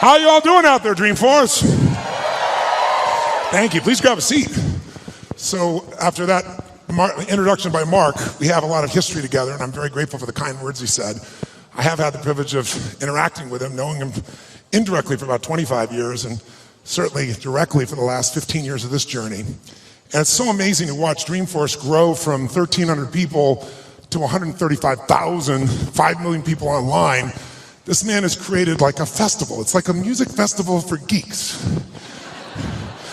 How y'all doing out there, Dreamforce? Thank you. Please grab a seat. So after that introduction by Mark, we have a lot of history together, and I'm very grateful for the kind words he said. I have had the privilege of interacting with him, knowing him indirectly for about 25 years, and certainly directly for the last 15 years of this journey. And it's so amazing to watch Dreamforce grow from 1,300 people to 135,000, 5 million people online. This man has created like a festival. It's like a music festival for geeks.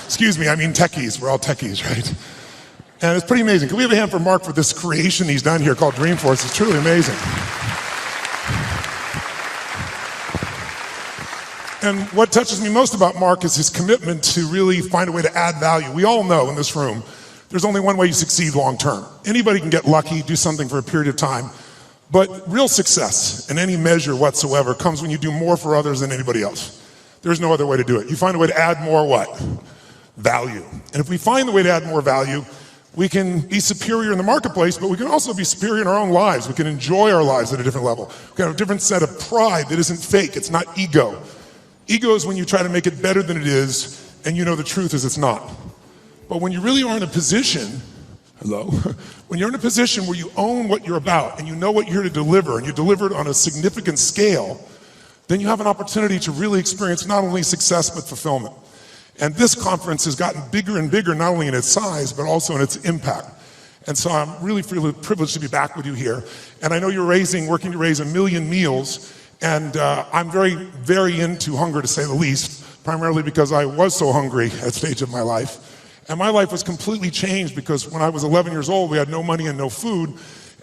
Excuse me, I mean techies. We're all techies, right? And it's pretty amazing. Can we have a hand for Mark for this creation he's done here called Dreamforce? It's truly amazing. And what touches me most about Mark is his commitment to really find a way to add value. We all know in this room, there's only one way you succeed long term. Anybody can get lucky, do something for a period of time, but real success in any measure whatsoever comes when you do more for others than anybody else. There's no other way to do it. You find a way to add more what? Value. And if we find the way to add more value, we can be superior in the marketplace, but we can also be superior in our own lives. We can enjoy our lives at a different level. We can have a different set of pride that isn't fake. It's not ego. Ego is when you try to make it better than it is, and you know the truth is it's not. But when you really are in a position, when you're in a position where you own what you're about, and you know what you're here to deliver, and you deliver it on a significant scale, then you have an opportunity to really experience not only success, but fulfillment. And this conference has gotten bigger and bigger, not only in its size, but also in its impact. And so I'm really privileged to be back with you here. And I know you're working to raise 1 million meals, and I'm very, very into hunger, to say the least, primarily because I was so hungry at a stage of my life. And my life was completely changed because when I was 11 years old, we had no money and no food,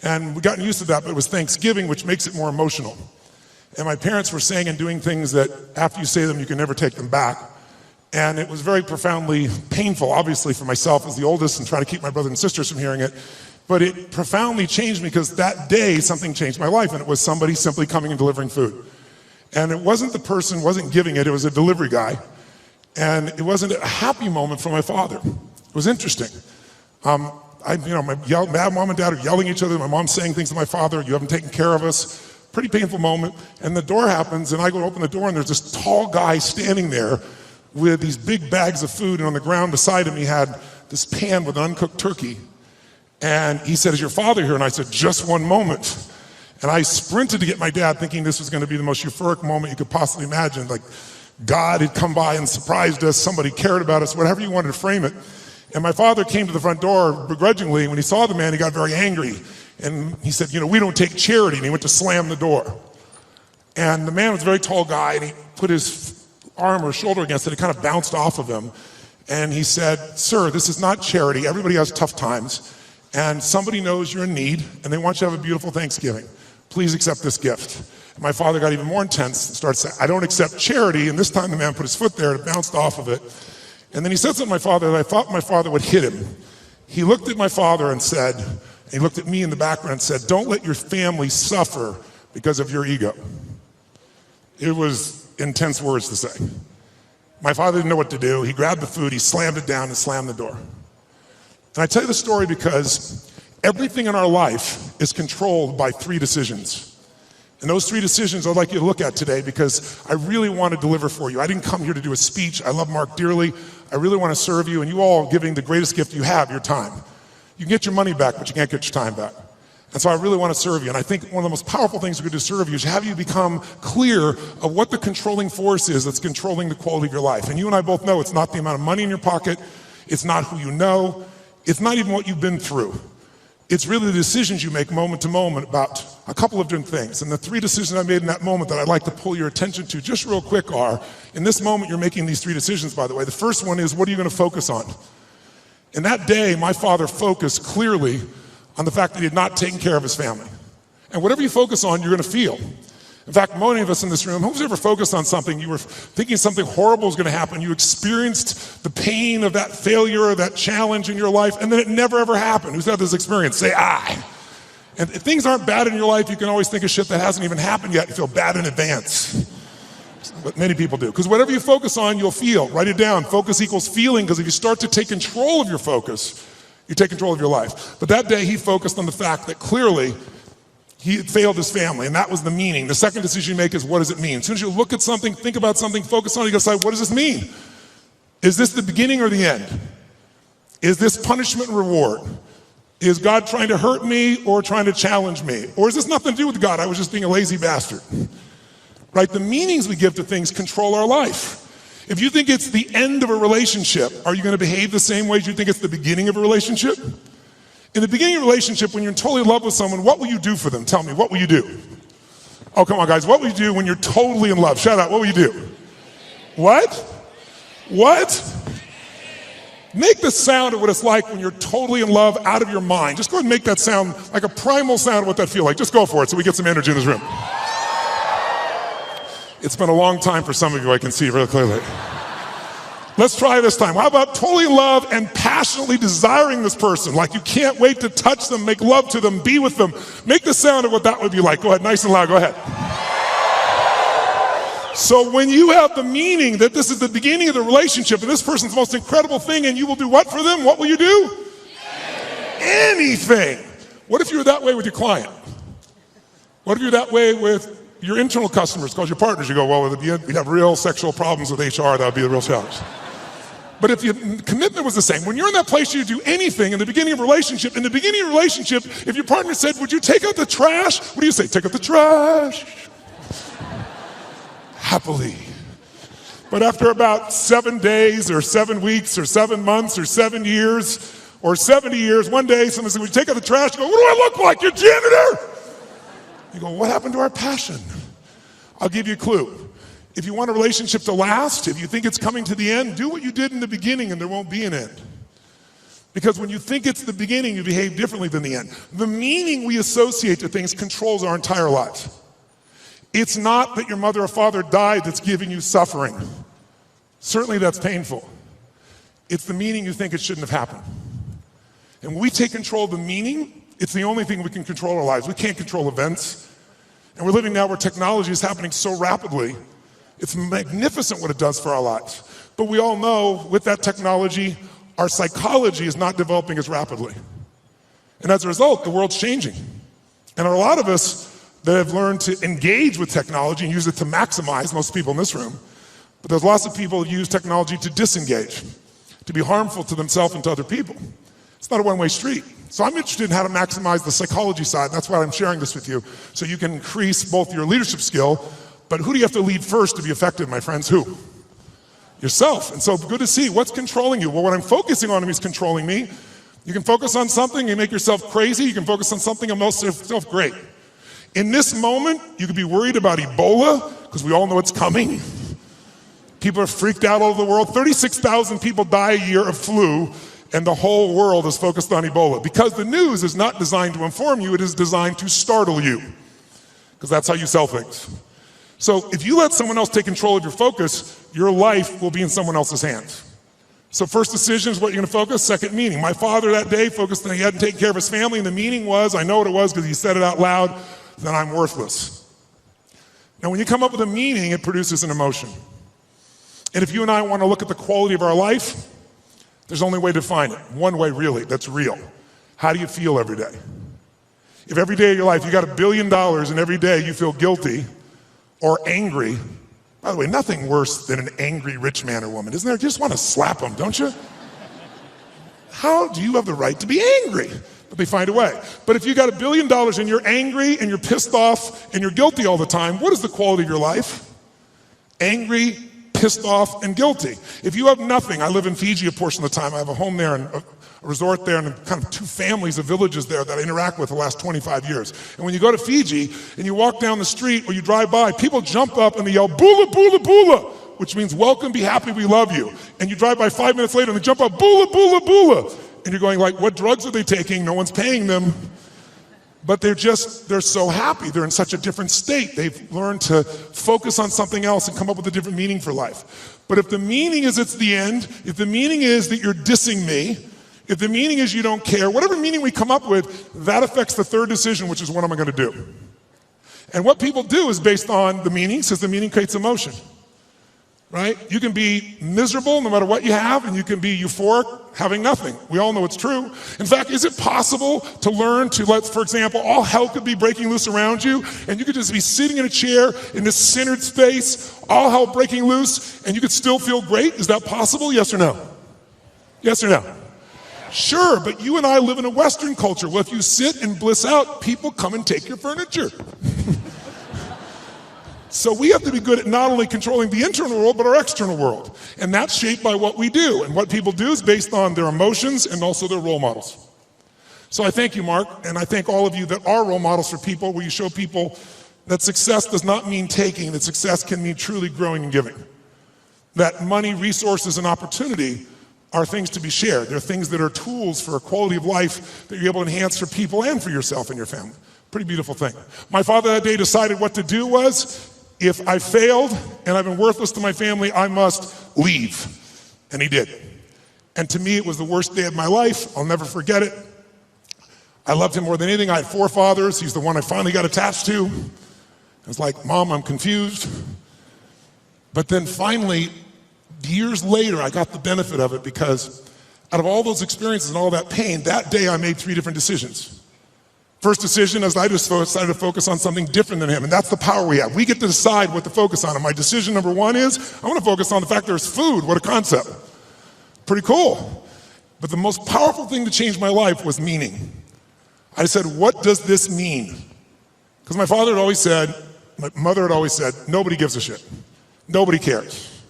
and we'd gotten used to that, but it was Thanksgiving, which makes it more emotional. And my parents were saying and doing things that after you say them, you can never take them back. And it was very profoundly painful, obviously, for myself as the oldest and trying to keep my brothers and sisters from hearing it. But it profoundly changed me because that day something changed my life, and it was somebody simply coming and delivering food. And it wasn't the person, wasn't giving it, it was a delivery guy. And it wasn't a happy moment for my father. It was interesting. My mom and dad are yelling at each other. My mom's saying things to my father, "You haven't taken care of us." Pretty painful moment. And the door happens, and I go to open the door, and there's this tall guy standing there with these big bags of food, and on the ground beside him he had this pan with uncooked turkey. And he said, "Is your father here?" And I said, "Just one moment." And I sprinted to get my dad, thinking this was going to be the most euphoric moment you could possibly imagine. Like God had come by and surprised us, somebody cared about us, whatever you wanted to frame it. And my father came to the front door begrudgingly. When he saw the man, he got very angry. And he said, "We don't take charity." And he went to slam the door. And the man was a very tall guy, and he put his arm or shoulder against it. It kind of bounced off of him. And he said, "Sir, this is not charity. Everybody has tough times. And somebody knows you're in need, and they want you to have a beautiful Thanksgiving. Please accept this gift." And my father got even more intense and started saying, "I don't accept charity." And this time the man put his foot there, and it bounced off of it. And then he said something to my father that I thought my father would hit him. He looked at my father and said, and he looked at me in the background and said, "Don't let your family suffer because of your ego." It was intense words to say. My father didn't know what to do. He grabbed the food, he slammed it down and slammed the door. And I tell you the story because everything in our life is controlled by 3 decisions. And those 3 decisions I'd like you to look at today because I really want to deliver for you. I didn't come here to do a speech. I love Mark dearly. I really want to serve you, and you all are giving the greatest gift you have, your time. You can get your money back, but you can't get your time back. And so I really want to serve you. And I think one of the most powerful things we could do to serve you is have you become clear of what the controlling force is that's controlling the quality of your life. And you and I both know it's not the amount of money in your pocket. It's not who you know. It's not even what you've been through. It's really the decisions you make moment to moment about a couple of different things. And the 3 decisions I made in that moment that I'd like to pull your attention to just real quick are, in this moment you're making these 3 decisions, by the way. The first one is, what are you going to focus on? In that day, my father focused clearly on the fact that he had not taken care of his family. And whatever you focus on, you're going to feel. In fact, many of us in this room, who's ever focused on something, you were thinking something horrible was going to happen, you experienced the pain of that failure or that challenge in your life, and then it never ever happened. Who's had this experience? Say, "I." And if things aren't bad in your life, you can always think of shit that hasn't even happened yet and feel bad in advance. But many people do. Because whatever you focus on, you'll feel. Write it down. Focus equals feeling, because if you start to take control of your focus, you take control of your life. But that day he focused on the fact that clearly He had failed his family, and that was the meaning. The second decision you make is, what does it mean? As soon as you look at something, think about something, focus on it, you gotta decide, what does this mean? Is this the beginning or the end? Is this punishment and reward? Is God trying to hurt me or trying to challenge me? Or is this nothing to do with God? I was just being a lazy bastard. Right? The meanings we give to things control our life. If you think it's the end of a relationship, are you going to behave the same way as you think it's the beginning of a relationship? In the beginning of a relationship, when you're totally in love with someone, what will you do for them? Tell me, what will you do? Oh, come on, guys. What will you do when you're totally in love? Shout out, what will you do? What? What? Make the sound of what it's like when you're totally in love, out of your mind. Just go ahead and make that sound like a primal sound of what that feels like. Just go for it so we get some energy in this room. It's been a long time for some of you, I can see really clearly. Let's try this time. How about totally in love and passionately desiring this person? Like you can't wait to touch them, make love to them, be with them. Make the sound of what that would be like. Go ahead, nice and loud, go ahead. So when you have the meaning that this is the beginning of the relationship and this person's the most incredible thing and you will do what for them? What will you do? Anything. What if you were that way with your client? What if you're that way with your internal customers, called your partners? You go, well, we'd have real sexual problems with HR, that would be the real challenge. But if your commitment was the same, when you're in that place, you do anything in the beginning of a relationship. In the beginning of a relationship, if your partner said, would you take out the trash? What do you say? Take out the trash. Happily. But after about 7 days or 7 weeks or 7 months or 7 years or 70 years, one day someone said, would you take out the trash? You go, what do I look like, your janitor? You go, what happened to our passion? I'll give you a clue. If you want a relationship to last, if you think it's coming to the end, do what you did in the beginning and there won't be an end. Because when you think it's the beginning, you behave differently than the end. The meaning we associate to things controls our entire lives. It's not that your mother or father died that's giving you suffering. Certainly that's painful. It's the meaning you think it shouldn't have happened. And when we take control of the meaning, it's the only thing we can control our lives. We can't control events. And we're living now where technology is happening so rapidly. It's magnificent what it does for our lives. But we all know with that technology, our psychology is not developing as rapidly. And as a result, the world's changing. And there are a lot of us that have learned to engage with technology and use it to maximize, most people in this room. But there's lots of people who use technology to disengage, to be harmful to themselves and to other people. It's not a one-way street. So I'm interested in how to maximize the psychology side. That's why I'm sharing this with you, so you can increase both your leadership skill, but who do you have to lead first to be effective, my friends? Who? Yourself. And so good to see. What's controlling you? Well, what I'm focusing on is controlling me. You can focus on something and make yourself crazy. You can focus on something and make yourself great. In this moment, you could be worried about Ebola, because we all know it's coming. People are freaked out all over the world. 36,000 people die a year of flu, and the whole world is focused on Ebola. Because the news is not designed to inform you, it is designed to startle you. Because that's how you sell things. So if you let someone else take control of your focus, your life will be in someone else's hands. So first decision is what you're gonna focus, second meaning. My father that day focused on he hadn't taken care of his family, and the meaning was, I know what it was because he said it out loud, then I'm worthless. Now when you come up with a meaning, it produces an emotion. And if you and I want to look at the quality of our life, there's only a way to define it. One way really, that's real. How do you feel every day? If every day of your life you got $1 billion and every day you feel guilty or angry, by the way, nothing worse than an angry rich man or woman, isn't there? You just want to slap them, don't you? How do you have the right to be angry? But they find a way. But if you got $1 billion and you're angry and you're pissed off and you're guilty all the time, what is the quality of your life? Angry, pissed off, and guilty. If you have nothing, I live in Fiji a portion of the time. I have a home there and a resort there and kind of 2 families of villages there that I interact with the last 25 years. And when you go to Fiji and you walk down the street or you drive by, people jump up and they yell, "Bula, bula, bula," which means welcome, be happy, we love you. And you drive by 5 minutes later and they jump up, "Bula, bula, bula." And you're going like, what drugs are they taking? No one's paying them. But they're so happy. They're in such a different state. They've learned to focus on something else and come up with a different meaning for life. But if the meaning is it's the end, if the meaning is that you're dissing me, if the meaning is you don't care, whatever meaning we come up with, that affects the third decision, which is what am I gonna do? And what people do is based on the meaning, because the meaning creates emotion. right? You can be miserable no matter what you have, and you can be euphoric having nothing. We all know it's true. In fact, is it possible to learn to let, for example, all hell could be breaking loose around you, and you could just be sitting in a chair in this centered space, all hell breaking loose, and you could still feel great? Is that possible? Yes or no? Yes or no? Sure, but you and I live in a Western culture. Well, if you sit and bliss out, people come and take your furniture. So we have to be good at not only controlling the internal world, but our external world. And that's shaped by what we do. And what people do is based on their emotions and also their role models. So I thank you, Mark, and I thank all of you that are role models for people, where you show people that success does not mean taking, that success can mean truly growing and giving. That money, resources, and opportunity are things to be shared. They're things that are tools for a quality of life that you're able to enhance for people and for yourself and your family. Pretty beautiful thing. My father that day decided what to do was, if I failed and I've been worthless to my family, I must leave. And he did. And to me, it was the worst day of my life. I'll never forget it. I loved him more than anything. I had 4 fathers. He's the one I finally got attached to. I was like, Mom, I'm confused. But then finally, years later, I got the benefit of it, because out of all those experiences and all that pain, that day I made 3 different decisions. First decision is I just decided to focus on something different than him, and that's the power we have. We get to decide what to focus on, and my decision number 1 is I want to focus on the fact there's food. What a concept. Pretty cool. But the most powerful thing to change my life was meaning. I said, what does this mean? Because my father had always said, my mother had always said, nobody gives a shit. Nobody cares.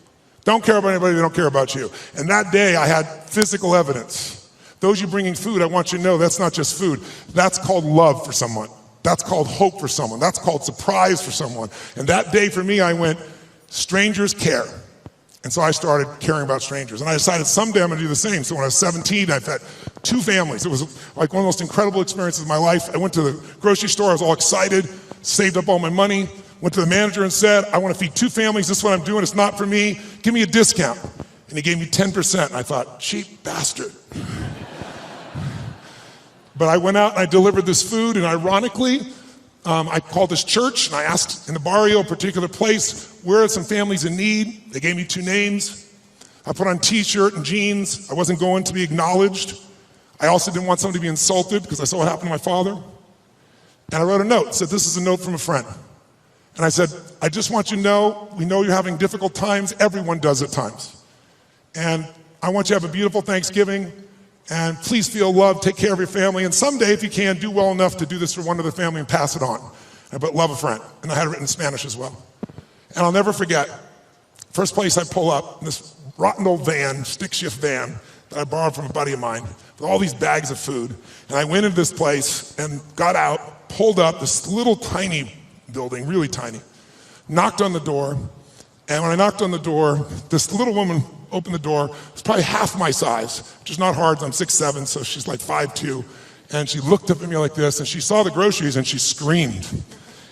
Don't care about anybody, they don't care about you. And that day I had physical evidence. Those you bringing food, I want you to know that's not just food. That's called love for someone. That's called hope for someone. That's called surprise for someone. And that day for me, I went, strangers care. And so I started caring about strangers. And I decided someday I'm gonna do the same. So when I was 17, I've had 2 families. It was like one of the most incredible experiences of my life. I went to the grocery store, I was all excited, saved up all my money, went to the manager and said, I wanna feed 2 families, this is what I'm doing, it's not for me, give me a discount. And he gave me 10%, and I thought, cheap bastard. But I went out and I delivered this food, and ironically, I called this church and I asked in the barrio, a particular place, where are some families in need? They gave me 2 names. I put on t-shirt and jeans. I wasn't going to be acknowledged. I also didn't want someone to be insulted, because I saw what happened to my father. And I wrote a note, said, this is a note from a friend. And I said, I just want you to know, we know you're having difficult times, everyone does at times. And I want you to have a beautiful Thanksgiving. And please feel loved, take care of your family, and someday, if you can, do well enough to do this for one other family and pass it on. I put love a friend, and I had it written in Spanish as well. And I'll never forget, first place I pull up, this rotten old van, stick shift van, that I borrowed from a buddy of mine, with all these bags of food. And I went into this place and got out, pulled up this little tiny building, really tiny, knocked on the door, and when I knocked on the door, this little woman opened the door. It was probably half my size, which is not hard. I'm 6'7", so she's like 5'2". And she looked up at me like this, and she saw the groceries, and she screamed.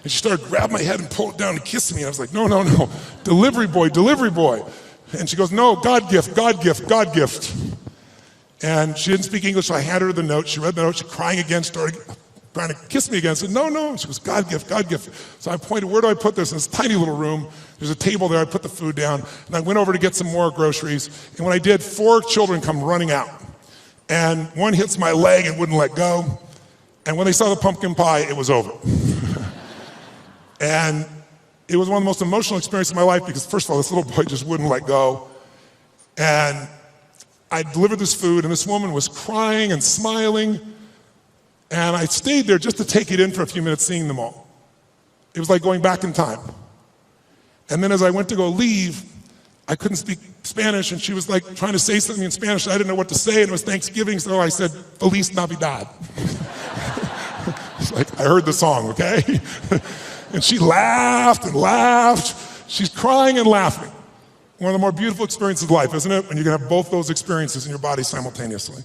And she started grabbing my head and pulled it down and kissing me. And I was like, no, no, no, delivery boy, delivery boy. And she goes, no, God gift, God gift, God gift. And she didn't speak English, so I handed her the note. She read the note, she crying again, started trying to kiss me again. I said, no, no. She goes, God gift, God gift. So I pointed, where do I put this? In this tiny little room. There's a table there, I put the food down, and I went over to get some more groceries. And when I did, 4 children come running out. And one hits my leg and wouldn't let go. And when they saw the pumpkin pie, it was over. And it was one of the most emotional experiences of my life, because first of all, this little boy just wouldn't let go. And I delivered this food, and this woman was crying and smiling. And I stayed there just to take it in for a few minutes, seeing them all. It was like going back in time. And then as I went to go leave, I couldn't speak Spanish, and she was like trying to say something in Spanish. I didn't know what to say, and it was Thanksgiving, so I said, Feliz Navidad. It's like, I heard the song, okay? And she laughed and laughed. She's crying and laughing. One of the more beautiful experiences of life, isn't it? When you can have both those experiences in your body simultaneously.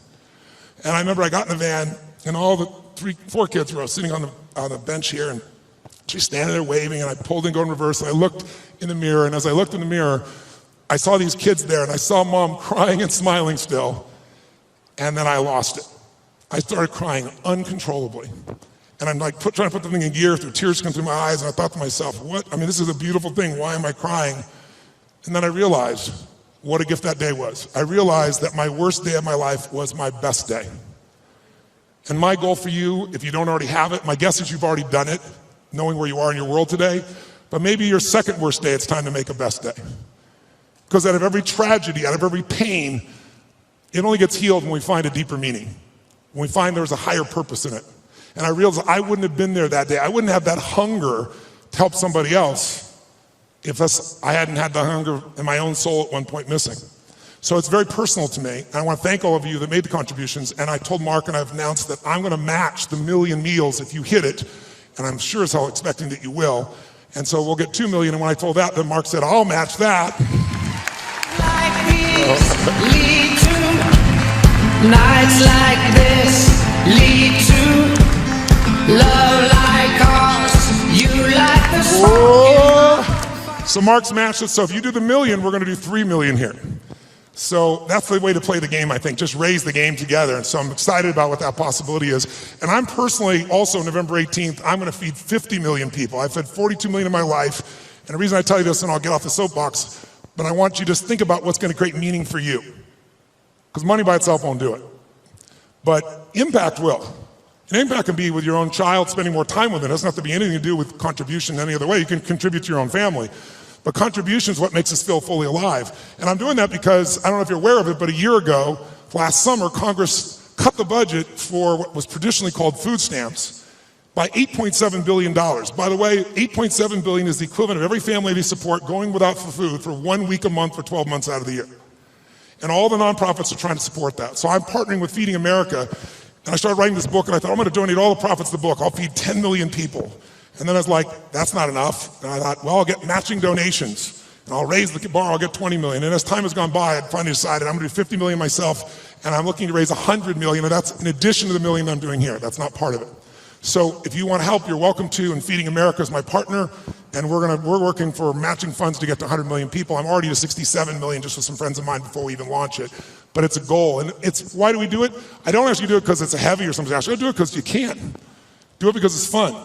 And I remember I got in the van, and all the 4 kids were sitting on the bench here, and she's standing there waving, and I pulled and go in reverse, and I looked in the mirror, and as I looked in the mirror, I saw these kids there, and I saw Mom crying and smiling still, and then I lost it. I started crying uncontrollably. And I'm like trying to put the thing in gear, through tears come through my eyes, and I thought to myself, what? I mean, this is a beautiful thing, why am I crying? And then I realized what a gift that day was. I realized that my worst day of my life was my best day. And my goal for you, if you don't already have it, my guess is you've already done it, knowing where you are in your world today, but maybe your second worst day, it's time to make a best day. Because out of every tragedy, out of every pain, it only gets healed when we find a deeper meaning, when we find there's a higher purpose in it. And I realized I wouldn't have been there that day. I wouldn't have that hunger to help somebody else if I hadn't had the hunger in my own soul at one point missing. So it's very personal to me, and I want to thank all of you that made the contributions, and I told Mark and I've announced that I'm going to match the 1 million meals if you hit it, and I'm sure as hell expecting that you will, and so we'll get 2 million, and when I told that, then Mark said, I'll match that. Like these lead to nights like this, lead to love like ours, you like the song. So Mark's matched it, so if you do the 1 million, we're going to do 3 million here. So that's the way to play the game, I think, just raise the game together. And so I'm excited about what that possibility is. And I'm personally also, November 18th, I'm going to feed 50 million people. I've fed 42 million in my life. And the reason I tell you this, and I'll get off the soapbox, but I want you to just think about what's going to create meaning for you. Because money by itself won't do it. But impact will. And impact can be with your own child, spending more time with it. It doesn't have to be anything to do with contribution any other way. You can contribute to your own family. But contribution is what makes us feel fully alive. And I'm doing that because, I don't know if you're aware of it, but a year ago, last summer, Congress cut the budget for what was traditionally called food stamps by $8.7 billion. By the way, $8.7 billion is the equivalent of every family they support going without food for 1 week a month for 12 months out of the year. And all the nonprofits are trying to support that. So I'm partnering with Feeding America, and I started writing this book, and I thought, I'm going to donate all the profits of the book. I'll feed 10 million people. And then I was like, that's not enough. And I thought, well, I'll get matching donations. And I'll raise the bar, I'll get 20 million. And as time has gone by, I finally decided I'm gonna do 50 million myself, and I'm looking to raise 100 million, and that's in addition to the million I'm doing here. That's not part of it. So if you want help, you're welcome to, and Feeding America is my partner, and we're working for matching funds to get to 100 million people. I'm already to 67 million just with some friends of mine before we even launch it. But it's a goal, and why do we do it? I don't ask you to do it because it's a heavy or something. I do it because you can. Do it because it's fun.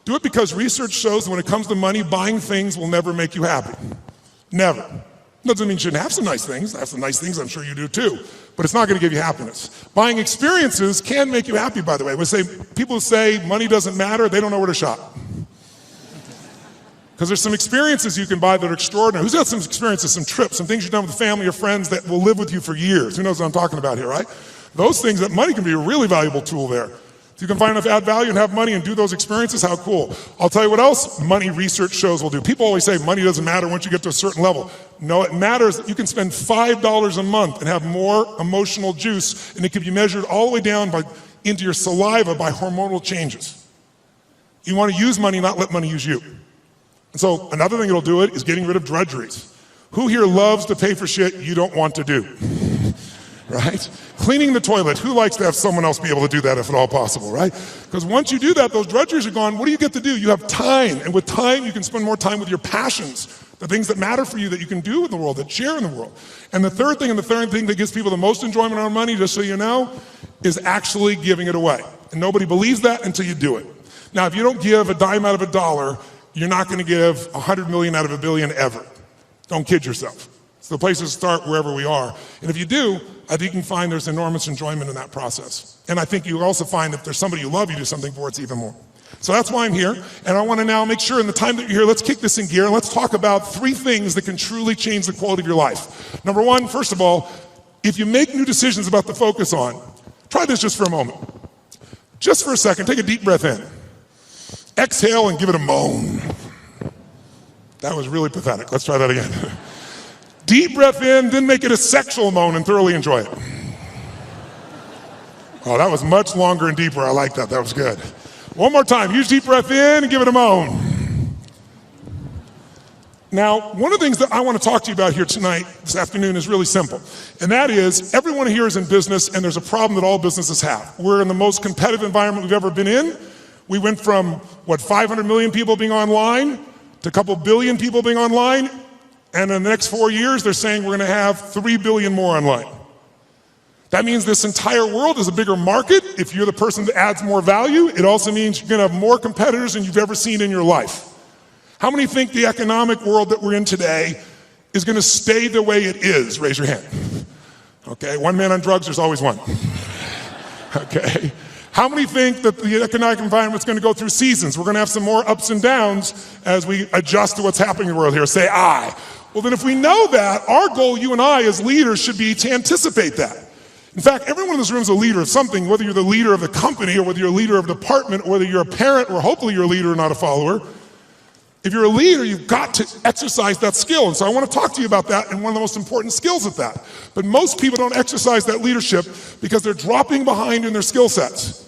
Do it because research shows that when it comes to money, buying things will never make you happy. Never. Doesn't mean you shouldn't have some nice things. I have some nice things, I'm sure you do too. But it's not going to give you happiness. Buying experiences can make you happy, by the way. People who say money doesn't matter, they don't know where to shop. Because there's some experiences you can buy that are extraordinary. Who's got some experiences, some trips, some things you've done with family or friends that will live with you for years? Who knows what I'm talking about here, right? Those things, that money can be a really valuable tool there. If you can find enough add value and have money and do those experiences, how cool. I'll tell you what else money research shows will do. People always say money doesn't matter once you get to a certain level. No, it matters that you can spend $5 a month and have more emotional juice, and it can be measured all the way down into your saliva by hormonal changes. You want to use money, not let money use you. And so another thing that'll do it is getting rid of drudgeries. Who here loves to pay for shit you don't want to do? Right? Cleaning the toilet, who likes to have someone else be able to do that if at all possible, right? Because once you do that, those drudgeries are gone. What do you get to do? You have time, and with time, you can spend more time with your passions, the things that matter for you that you can do in the world, that share in the world. And the third thing that gives people the most enjoyment out of money, just so you know, is actually giving it away. And nobody believes that until you do it. Now, if you don't give a dime out of a dollar, you're not going to give 100 million out of a billion ever. Don't kid yourself. So the place to start wherever we are. And if you do, I think you can find there's enormous enjoyment in that process. And I think you also find if there's somebody you love, you do something for, it's even more. So that's why I'm here. And I want to now make sure in the time that you're here, let's kick this in gear and let's talk about 3 things that can truly change the quality of your life. Number 1, first of all, if you make new decisions about the focus on, try this just for a moment. Just for a second, take a deep breath in. Exhale and give it a moan. That was really pathetic. Let's try that again. Deep breath in, then make it a sexual moan and thoroughly enjoy it. Oh, that was much longer and deeper. I like that. That was good. One more time. Use deep breath in and give it a moan. Now, one of the things that I want to talk to you about here tonight, this afternoon, is really simple. And that is, everyone here is in business, and there's a problem that all businesses have. We're in the most competitive environment we've ever been in. We went from, 500 million people being online to a couple billion people being online. And in the next 4 years, they're saying we're going to have 3 billion more online. That means this entire world is a bigger market. If you're the person that adds more value, it also means you're going to have more competitors than you've ever seen in your life. How many think the economic world that we're in today is going to stay the way it is? Raise your hand. Okay, one man on drugs, there's always one. Okay. How many think that the economic environment's going to go through seasons? We're going to have some more ups and downs as we adjust to what's happening in the world here. Say I. Well, then if we know that, our goal, you and I as leaders, should be to anticipate that. In fact, everyone in this room is a leader of something, whether you're the leader of the company or whether you're a leader of a department or whether you're a parent or hopefully you're a leader and not a follower. If you're a leader, you've got to exercise that skill. And so I want to talk to you about that and one of the most important skills at that. But most people don't exercise that leadership because they're dropping behind in their skill sets.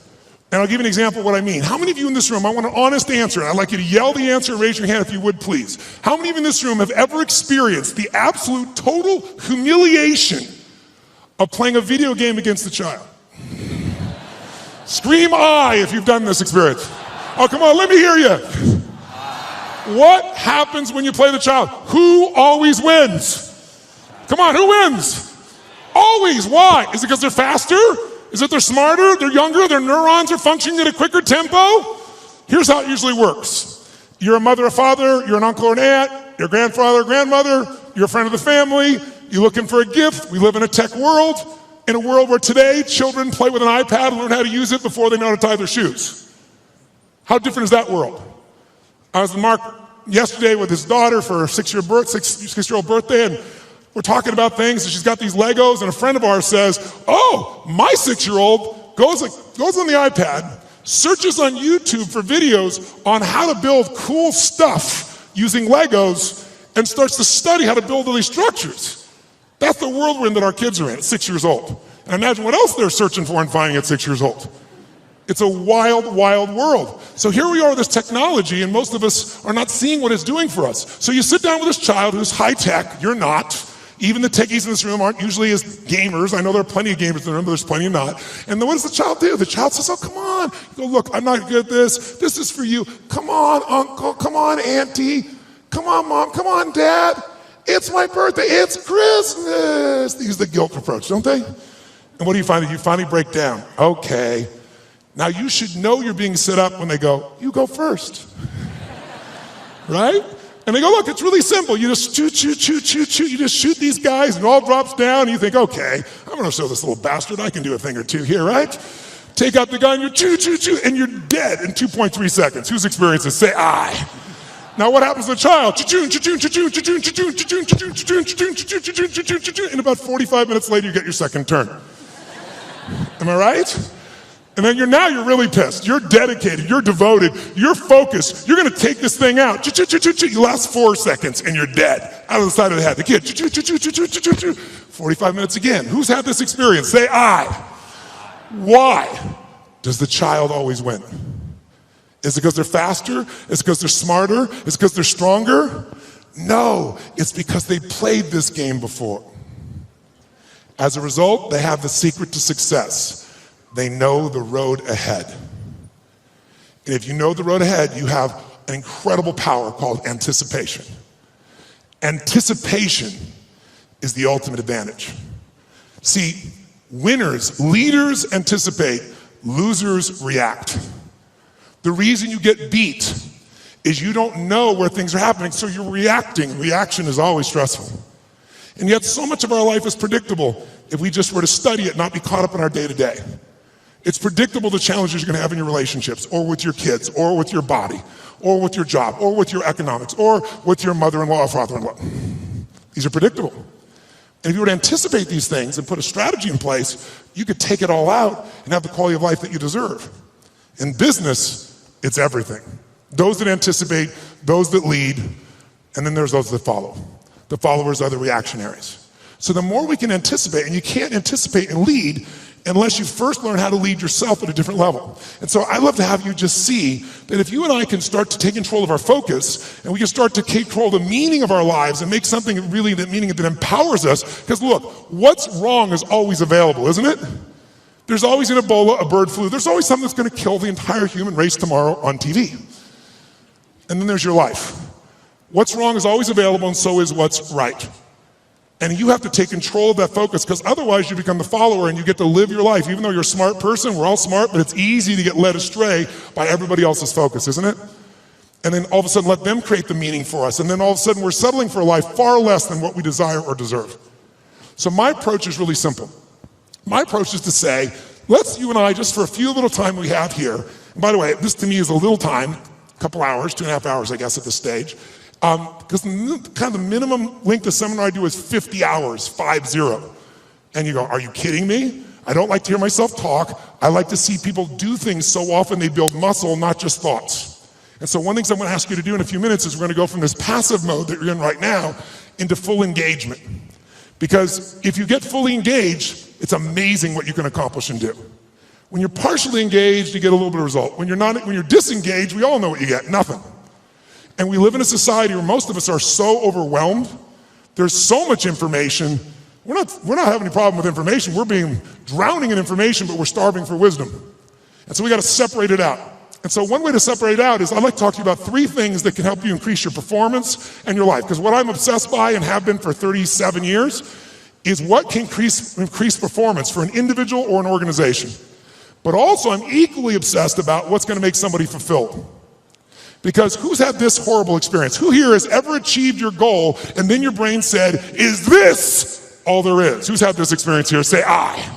And I'll give you an example of what I mean. How many of you in this room, I want an honest answer. I'd like you to yell the answer and raise your hand if you would, please. How many of you in this room have ever experienced the absolute total humiliation of playing a video game against a child? Scream I if you've done this experience. Oh, come on, let me hear you. What happens when you play the child? Who always wins? Come on, who wins? Always. Why? Is it because they're faster? Is it they're smarter? They're younger? Their neurons are functioning at a quicker tempo? Here's how it usually works. You're a mother or father, you're an uncle or an aunt, your grandfather or grandmother, you're a friend of the family, you're looking for a gift. We live in a tech world, in a world where today children play with an iPad and learn how to use it before they know how to tie their shoes. How different is that world? I was with Mark yesterday with his daughter for her six-year-old birthday, and we're talking about things, and she's got these Legos, and a friend of ours says, oh, my 6-year-old goes on the iPad, searches on YouTube for videos on how to build cool stuff using Legos, and starts to study how to build all these structures. That's the world we're in that our kids are in at 6 years old. And imagine what else they're searching for and finding at 6 years old. It's a wild, wild world. So here we are with this technology, and most of us are not seeing what it's doing for us. So you sit down with this child who's high tech, you're not. Even the techies in this room aren't usually as gamers. I know there are plenty of gamers in the room, but there's plenty of not. And then what does the child do? The child says, oh, come on. You go, look, I'm not good at this. This is for you. Come on, uncle. Come on, auntie. Come on, mom. Come on, dad. It's my birthday. It's Christmas. They use the guilt approach, don't they? And what do you find? You finally break down. Okay. Now you should know you're being set up when they go, you go first. Right? And they go, look, it's really simple. You just shoot. You just shoot these guys and it all drops down. And you think, okay, I'm going to show this little bastard I can do a thing or two here, right? Take out the gun, you shoot, and you're dead in 2.3 seconds. Whose experience is? Say I. Now what happens to the child? And about 45 minutes later, you get your second turn. Am I right? And then you're really pissed. You're dedicated. You're devoted. You're focused. You're going to take this thing out. You last 4 seconds and you're dead. Out of the side of the head. The kid. 45 minutes again. Who's had this experience? Say I. Why does the child always win? Is it because they're faster? Is it because they're smarter? Is it because they're stronger? No, it's because they played this game before. As a result, they have the secret to success. They know the road ahead. And if you know the road ahead, you have an incredible power called anticipation. Anticipation is the ultimate advantage. See, winners, leaders anticipate, losers react. The reason you get beat is you don't know where things are happening, so you're reacting. Reaction is always stressful. And yet so much of our life is predictable if we just were to study it, not be caught up in our day-to-day. It's predictable the challenges you're going to have in your relationships, or with your kids, or with your body, or with your job, or with your economics, or with your mother-in-law or father-in-law. These are predictable. And if you were to anticipate these things and put a strategy in place, you could take it all out and have the quality of life that you deserve. In business, it's everything. Those that anticipate, those that lead, and then there's those that follow. The followers are the reactionaries. So the more we can anticipate, and you can't anticipate and lead unless you first learn how to lead yourself at a different level. And so I love to have you just see that if you and I can start to take control of our focus, and we can start to control the meaning of our lives and make something really that meaning that empowers us, because look, what's wrong is always available, isn't it? There's always an Ebola, a bird flu, there's always something that's gonna kill the entire human race tomorrow on TV. And then there's your life. What's wrong is always available, and so is what's right. And you have to take control of that focus, because otherwise you become the follower and you get to live your life. Even though you're a smart person, we're all smart, but it's easy to get led astray by everybody else's focus, isn't it? And then all of a sudden let them create the meaning for us. And then all of a sudden we're settling for a life far less than what we desire or deserve. So my approach is really simple. My approach is to say, let's you and I, just for a few little time we have here, and by the way, this to me is a little time, a couple hours, 2.5 hours, I guess, at this stage, because kind of the minimum length of seminar I do is 50 hours, 50. And you go, are you kidding me? I don't like to hear myself talk. I like to see people do things so often they build muscle, not just thoughts. And so one thing I'm going to ask you to do in a few minutes is we're going to go from this passive mode that you're in right now into full engagement. Because if you get fully engaged, it's amazing what you can accomplish and do. When you're partially engaged, you get a little bit of result. When you're disengaged, we all know what you get, nothing. And we live in a society where most of us are so overwhelmed. There's so much information. We're not having any problem with information. We're being drowning in information, but we're starving for wisdom. And so we got to separate it out. And so one way to separate it out is I'd like to talk to you about 3 things that can help you increase your performance and your life. Because what I'm obsessed by and have been for 37 years is what can increase performance for an individual or an organization. But also I'm equally obsessed about what's going to make somebody fulfilled. Because who's had this horrible experience? Who here has ever achieved your goal and then your brain said, is this all there is? Who's had this experience here? Say I.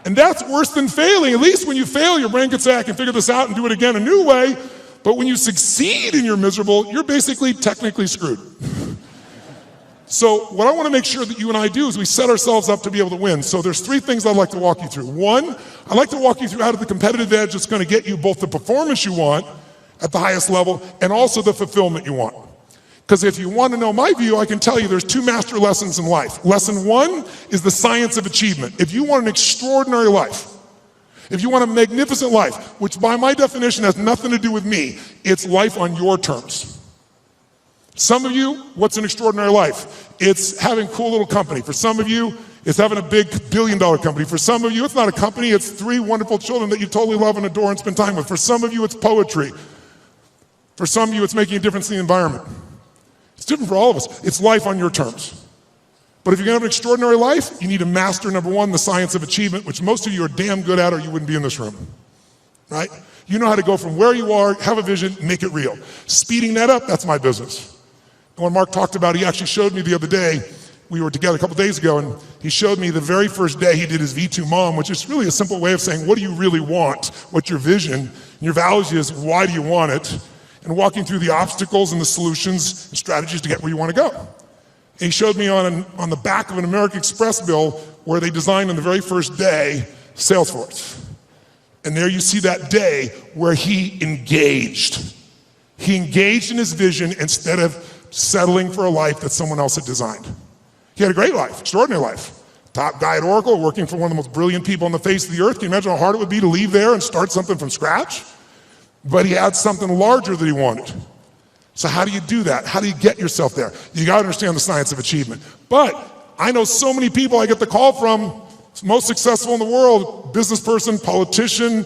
And that's worse than failing. At least when you fail, your brain can say, I can figure this out and do it again a new way. But when you succeed and you're miserable, you're basically technically screwed. So what I want to make sure that you and I do is we set ourselves up to be able to win. So there's 3 things I'd like to walk you through. 1, I'd like to walk you through how to the competitive edge that's going to get you both the performance you want at the highest level and also the fulfillment you want. Because if you want to know my view, I can tell you there's 2 master lessons in life. Lesson 1 is the science of achievement. If you want an extraordinary life, if you want a magnificent life, which by my definition has nothing to do with me, it's life on your terms. Some of you, what's an extraordinary life? It's having a cool little company. For some of you, it's having a big billion-dollar company. For some of you, it's not a company, it's 3 wonderful children that you totally love and adore and spend time with. For some of you, it's poetry. For some of you, it's making a difference in the environment. It's different for all of us. It's life on your terms. But if you're going to have an extraordinary life, you need to master, number 1, the science of achievement, which most of you are damn good at or you wouldn't be in this room, right? You know how to go from where you are, have a vision, make it real. Speeding that up, that's my business. And when Mark talked about it, he actually showed me the other day, we were together a couple days ago, and he showed me the very first day he did his V2 Mom, which is really a simple way of saying, what do you really want? What's your vision? And your values is, why do you want it? And walking through the obstacles and the solutions and strategies to get where you want to go. And he showed me on the back of an American Express bill where they designed on the very first day Salesforce. And there you see that day where he engaged. He engaged in his vision instead of settling for a life that someone else had designed. He had a great life, extraordinary life. Top guy at Oracle, working for one of the most brilliant people on the face of the earth. Can you imagine how hard it would be to leave there and start something from scratch? But he had something larger that he wanted. So how do you do that? How do you get yourself there? You got to understand the science of achievement. But I know so many people I get the call from, most successful in the world, business person, politician,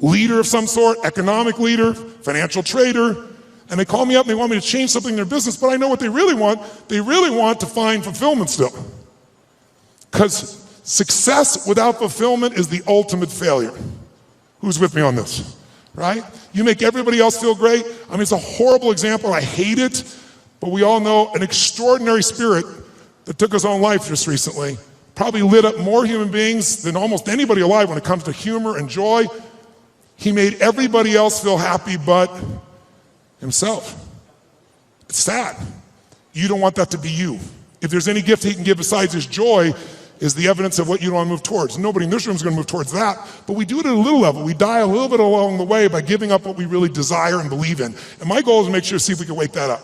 leader of some sort, economic leader, financial trader, and they call me up and they want me to change something in their business, but I know what they really want. They really want to find fulfillment still. Because success without fulfillment is the ultimate failure. Who's with me on this? Right? You make everybody else feel great. I mean, it's a horrible example. I hate it. But we all know an extraordinary spirit that took his own life just recently probably lit up more human beings than almost anybody alive when it comes to humor and joy. He made everybody else feel happy but himself. It's sad. You don't want that to be you. If there's any gift he can give besides his joy, is the evidence of what you don't want to move towards. Nobody in this room is going to move towards that, but we do it at a little level. We die a little bit along the way by giving up what we really desire and believe in. And my goal is to make sure to see if we can wake that up.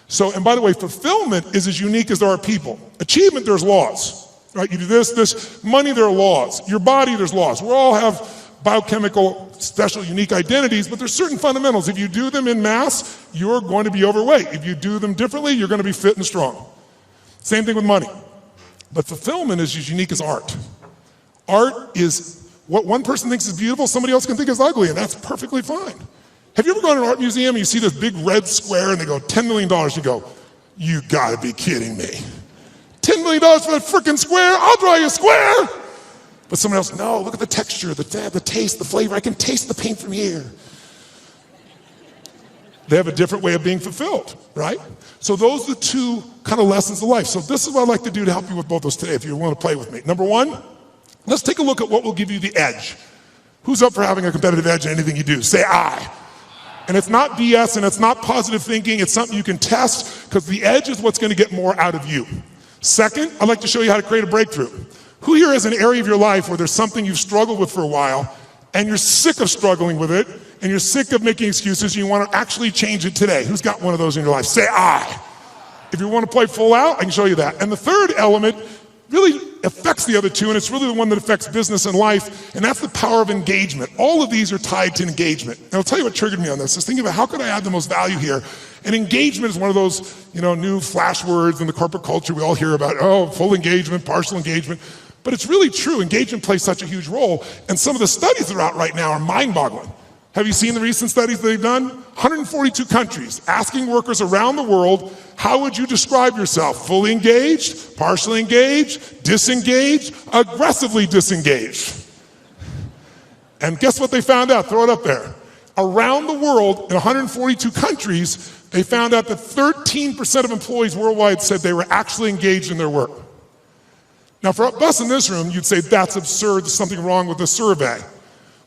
So, and by the way, fulfillment is as unique as there are people. Achievement, there's laws, right? You do this, money, there are laws. Your body, there's laws. We all have biochemical, special, unique identities, but there's certain fundamentals. If you do them in mass, you're going to be overweight. If you do them differently, you're going to be fit and strong. Same thing with money. But fulfillment is as unique as art. Art is what one person thinks is beautiful, somebody else can think is ugly, and that's perfectly fine. Have you ever gone to an art museum and you see this big red square and they go, $10 million, you go, you gotta be kidding me. $10 million for that freaking square? I'll draw you a square. But someone else, no, look at the texture, the taste, the flavor. I can taste the paint from here. They have a different way of being fulfilled, right? So those are the two kind of lessons of life. So this is what I'd like to do to help you with both those today, if you want to play with me. Number one, let's take a look at what will give you the edge. Who's up for having a competitive edge in anything you do? Say I. And it's not BS and it's not positive thinking, it's something you can test, because the edge is what's going to get more out of you. Second, I'd like to show you how to create a breakthrough. Who here has an area of your life where there's something you've struggled with for a while, and you're sick of struggling with it, and you're sick of making excuses, and you want to actually change it today? Who's got one of those in your life? Say I. If you want to play full out, I can show you that. And the third element really affects the other two, and it's really the one that affects business and life, and that's the power of engagement. All of these are tied to engagement. And I'll tell you what triggered me on this, is thinking about how could I add the most value here. And engagement is one of those, new flash words in the corporate culture we all hear about, full engagement, partial engagement. But it's really true, engagement plays such a huge role, and some of the studies that are out right now are mind-boggling. Have you seen the recent studies that they've done? 142 countries, asking workers around the world, how would you describe yourself? Fully engaged, partially engaged, disengaged, aggressively disengaged. And guess what they found out? Throw it up there. Around the world, in 142 countries, they found out that 13% of employees worldwide said they were actually engaged in their work. Now, for us in this room, you'd say that's absurd, there's something wrong with the survey.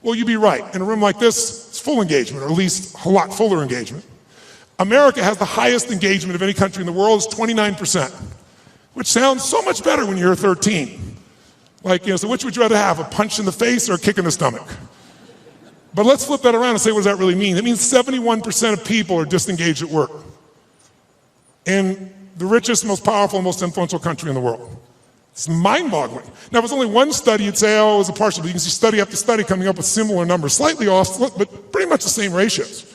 Well, you'd be right. In a room like this, it's full engagement, or at least a lot fuller engagement. America has the highest engagement of any country in the world, it's 29%, which sounds so much better when you hear 13. So which would you rather have, a punch in the face or a kick in the stomach? But let's flip that around and say, what does that really mean? It means 71% of people are disengaged at work in the richest, most powerful, most influential country in the world. It's mind-boggling. Now, if it was only one study, you'd say, it was a partial, but you can see study after study coming up with similar numbers, slightly off, but pretty much the same ratios.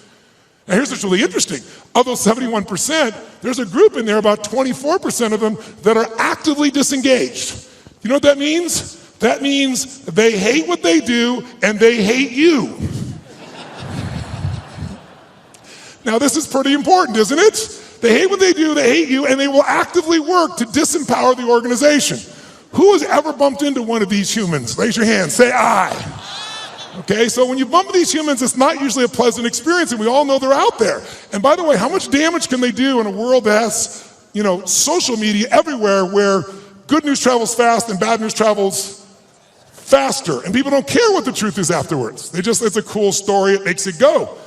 Now, here's what's really interesting. Of those 71%, there's a group in there, about 24% of them, that are actively disengaged. You know what that means? That means they hate what they do, and they hate you. Now, this is pretty important, isn't it? They hate what they do, they hate you, and they will actively work to disempower the organization. Who has ever bumped into one of these humans? Raise your hand, say I. Okay, so when you bump into these humans, it's not usually a pleasant experience, and we all know they're out there. And by the way, how much damage can they do in a world that has, social media everywhere, where good news travels fast and bad news travels faster, and people don't care what the truth is afterwards. It's a cool story, it makes it go.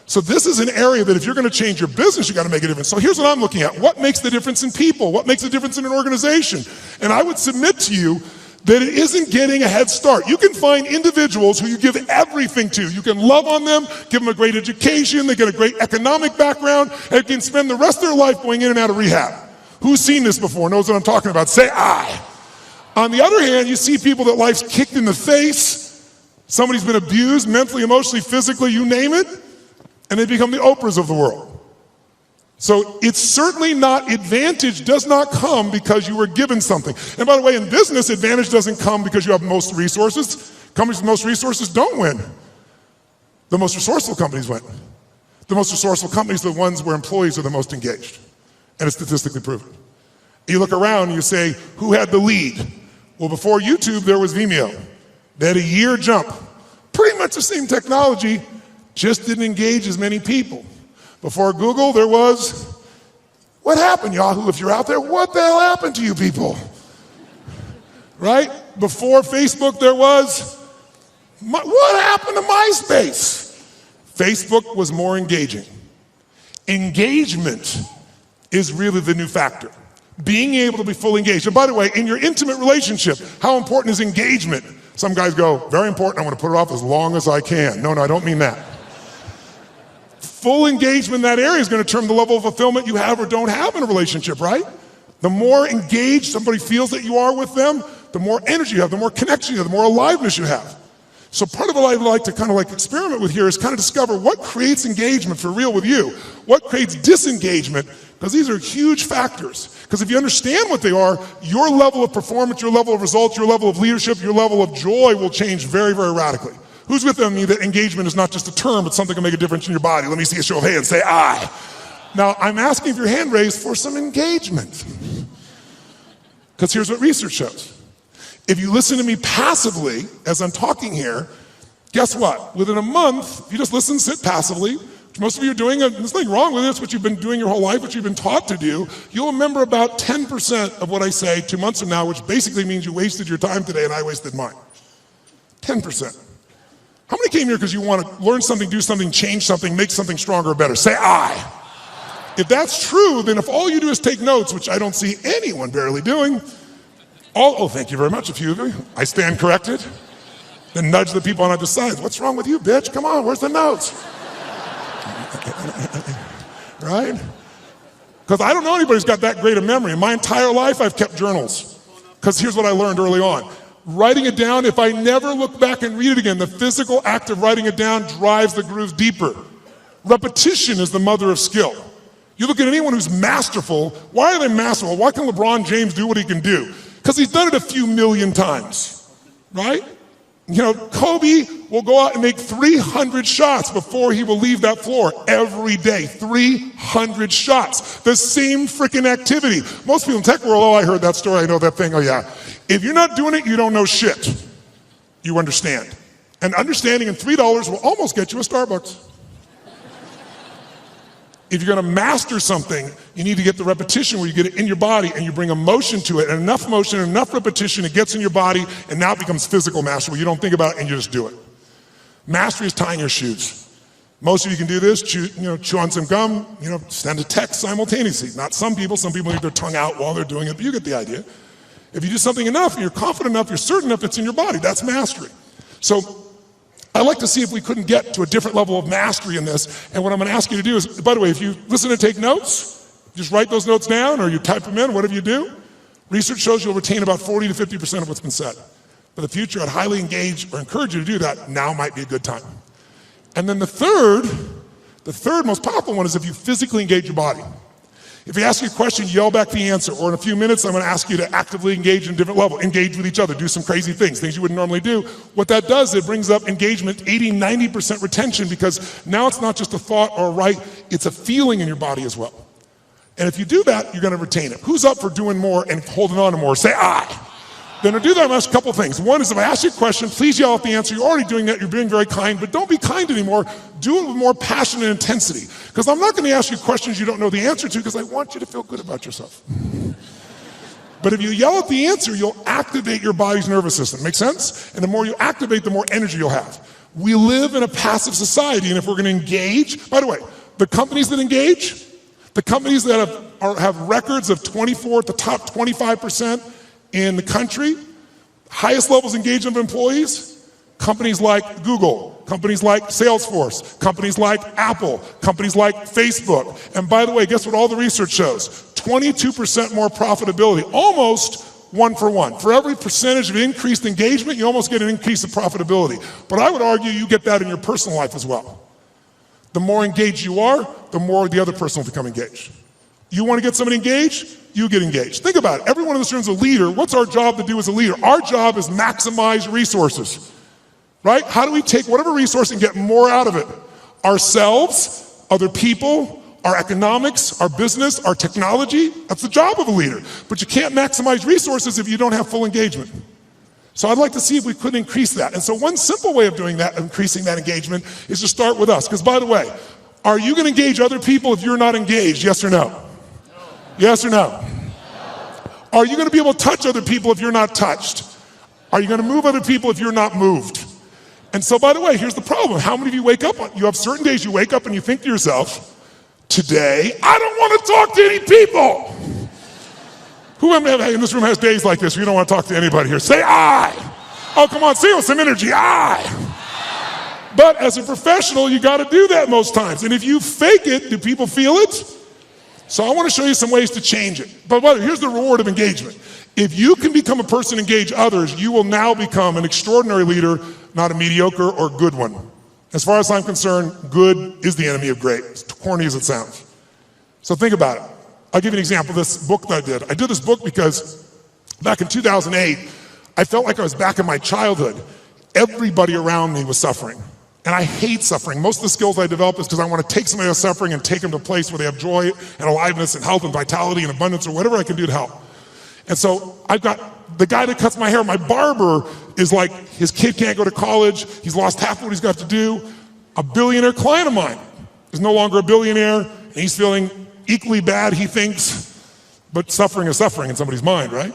So this is an area that if you're going to change your business, you got to make a difference. So here's what I'm looking at. What makes the difference in people? What makes the difference in an organization? And I would submit to you that it isn't getting a head start. You can find individuals who you give everything to. You can love on them, give them a great education, they get a great economic background, and can spend the rest of their life going in and out of rehab. Who's seen this before, knows what I'm talking about? Say I. On the other hand, you see people that life's kicked in the face, somebody's been abused mentally, emotionally, physically, you name it, and they become the Oprahs of the world. So it's certainly not, advantage does not come because you were given something. And by the way, in business, advantage doesn't come because you have most resources. Companies with most resources don't win. The most resourceful companies win. The most resourceful companies are the ones where employees are the most engaged. And it's statistically proven. You look around and you say, who had the lead? Well, before YouTube, there was Vimeo. They had a year jump. Pretty much the same technology, just didn't engage as many people. Before Google, there was, what happened, Yahoo? If you're out there, what the hell happened to you people? Right? Before Facebook, there was, what happened to MySpace? Facebook was more engaging. Engagement is really the new factor. Being able to be fully engaged. And by the way, in your intimate relationship, how important is engagement? Some guys go, very important, I'm gonna put it off as long as I can. No, I don't mean that. Full engagement in that area is going to determine the level of fulfillment you have or don't have in a relationship, right? The more engaged somebody feels that you are with them, the more energy you have, the more connection you have, the more aliveness you have. So part of what I'd like to kind of experiment with here is kind of discover what creates engagement for real with you, what creates disengagement, because these are huge factors. Because if you understand what they are, your level of performance, your level of results, your level of leadership, your level of joy will change very, very radically. Who's with me that engagement is not just a term, but something that can make a difference in your body? Let me see a show of hands, say I. Now, I'm asking for your hand raised for some engagement. Because here's what research shows. If you listen to me passively as I'm talking here, guess what? Within a month, if you just listen, sit passively, which most of you are doing, there's nothing wrong with it, it's what you've been doing your whole life, what you've been taught to do, you'll remember about 10% of what I say 2 months from now, which basically means you wasted your time today and I wasted mine. 10%. How many came here because you want to learn something, do something, change something, make something stronger or better? Say I. If that's true, then if all you do is take notes, which I don't see anyone barely doing, oh, thank you very much, a few of you. I stand corrected. Then nudge the people on either side. What's wrong with you, bitch? Come on, where's the notes? Right? Because I don't know anybody who's got that great a memory. In my entire life, I've kept journals. Because here's what I learned early on. Writing it down, if I never look back and read it again, the physical act of writing it down drives the groove deeper. Repetition is the mother of skill. You look at anyone who's masterful, why are they masterful? Why can LeBron James do what he can do? Because he's done it a few million times, right? You know, Kobe will go out and make 300 shots before he will leave that floor every day. 300 shots. The same freaking activity. Most people in tech world, oh, I heard that story, I know that thing, oh yeah. If you're not doing it, you don't know shit. You understand. And understanding in $3 will almost get you a Starbucks. If you're gonna master something, you need to get the repetition where you get it in your body and you bring emotion to it, and enough motion, enough repetition, it gets in your body, and now it becomes physical mastery where you don't think about it and you just do it. Mastery is tying your shoes. Most of you can do this, chew on some gum, send a text simultaneously. Not some people leave their tongue out while they're doing it, but you get the idea. If you do something enough, and you're confident enough, you're certain enough it's in your body, that's mastery. So I'd like to see if we couldn't get to a different level of mastery in this. And what I'm gonna ask you to do is, by the way, if you listen and take notes, just write those notes down or you type them in, whatever you do, research shows you'll retain about 40 to 50% of what's been said. For the future, I'd highly engage or encourage you to do that. Now might be a good time. And then the third most powerful one is if you physically engage your body. If you ask you a question, yell back the answer. Or in a few minutes, I'm gonna ask you to actively engage in a different level, engage with each other, do some crazy things you wouldn't normally do. What that does, it brings up engagement, 80, 90% retention, because now it's not just a thought or a right, it's a feeling in your body as well. And if you do that, you're gonna retain it. Who's up for doing more and holding on to more? Say I. Then to do that, I'm gonna ask a couple things. One is if I ask you a question, please yell out the answer. You're already doing that, you're being very kind, but don't be kind anymore. Do it with more passion and intensity. Because I'm not gonna ask you questions you don't know the answer to, because I want you to feel good about yourself. But if you yell out the answer, you'll activate your body's nervous system. Make sense? And the more you activate, the more energy you'll have. We live in a passive society, and if we're gonna engage, by the way, the companies that engage, the companies that have records of 24 at the top 25% in the country, highest levels of engagement of employees, companies like Google, companies like Salesforce, companies like Apple, companies like Facebook. And by the way, guess what all the research shows? 22% more profitability, almost one for one. For every percentage of increased engagement, you almost get an increase of profitability. But I would argue you get that in your personal life as well. The more engaged you are, the more the other person will become engaged. You want to get somebody engaged? You get engaged. Think about it. Everyone in this room is a leader. What's our job to do as a leader? Our job is maximize resources, right? How do we take whatever resource and get more out of it? Ourselves, other people, our economics, our business, our technology. That's the job of a leader. But you can't maximize resources if you don't have full engagement. So I'd like to see if we could increase that. And so one simple way of doing that, increasing that engagement, is to start with us. Because by the way, are you going to engage other people if you're not engaged? Yes or no? Yes or no? Are you going to be able to touch other people if you're not touched? Are you going to move other people if you're not moved? And so, by the way, here's the problem. How many of you wake up, you have certain days you wake up and you think to yourself, today, I don't want to talk to any people. Who in this room has days like this where you don't want to talk to anybody here? Say I. Oh, come on, say it with some energy, I. But as a professional, you got to do that most times. And if you fake it, do people feel it? So I want to show you some ways to change it. But here's the reward of engagement. If you can become a person and engage others, you will now become an extraordinary leader, not a mediocre or good one. As far as I'm concerned, good is the enemy of great, as corny as it sounds. So think about it. I'll give you an example of this book that I did. I did this book because back in 2008, I felt like I was back in my childhood. Everybody around me was suffering. And I hate suffering. Most of the skills I develop is because I want to take somebody who's suffering and take them to a place where they have joy and aliveness and health and vitality and abundance or whatever I can do to help. And so I've got the guy that cuts my hair, my barber is like, his kid can't go to college, he's lost half what he's got to do, a billionaire client of mine. is no longer a billionaire, and he's feeling equally bad, he thinks, but suffering is suffering in somebody's mind, right?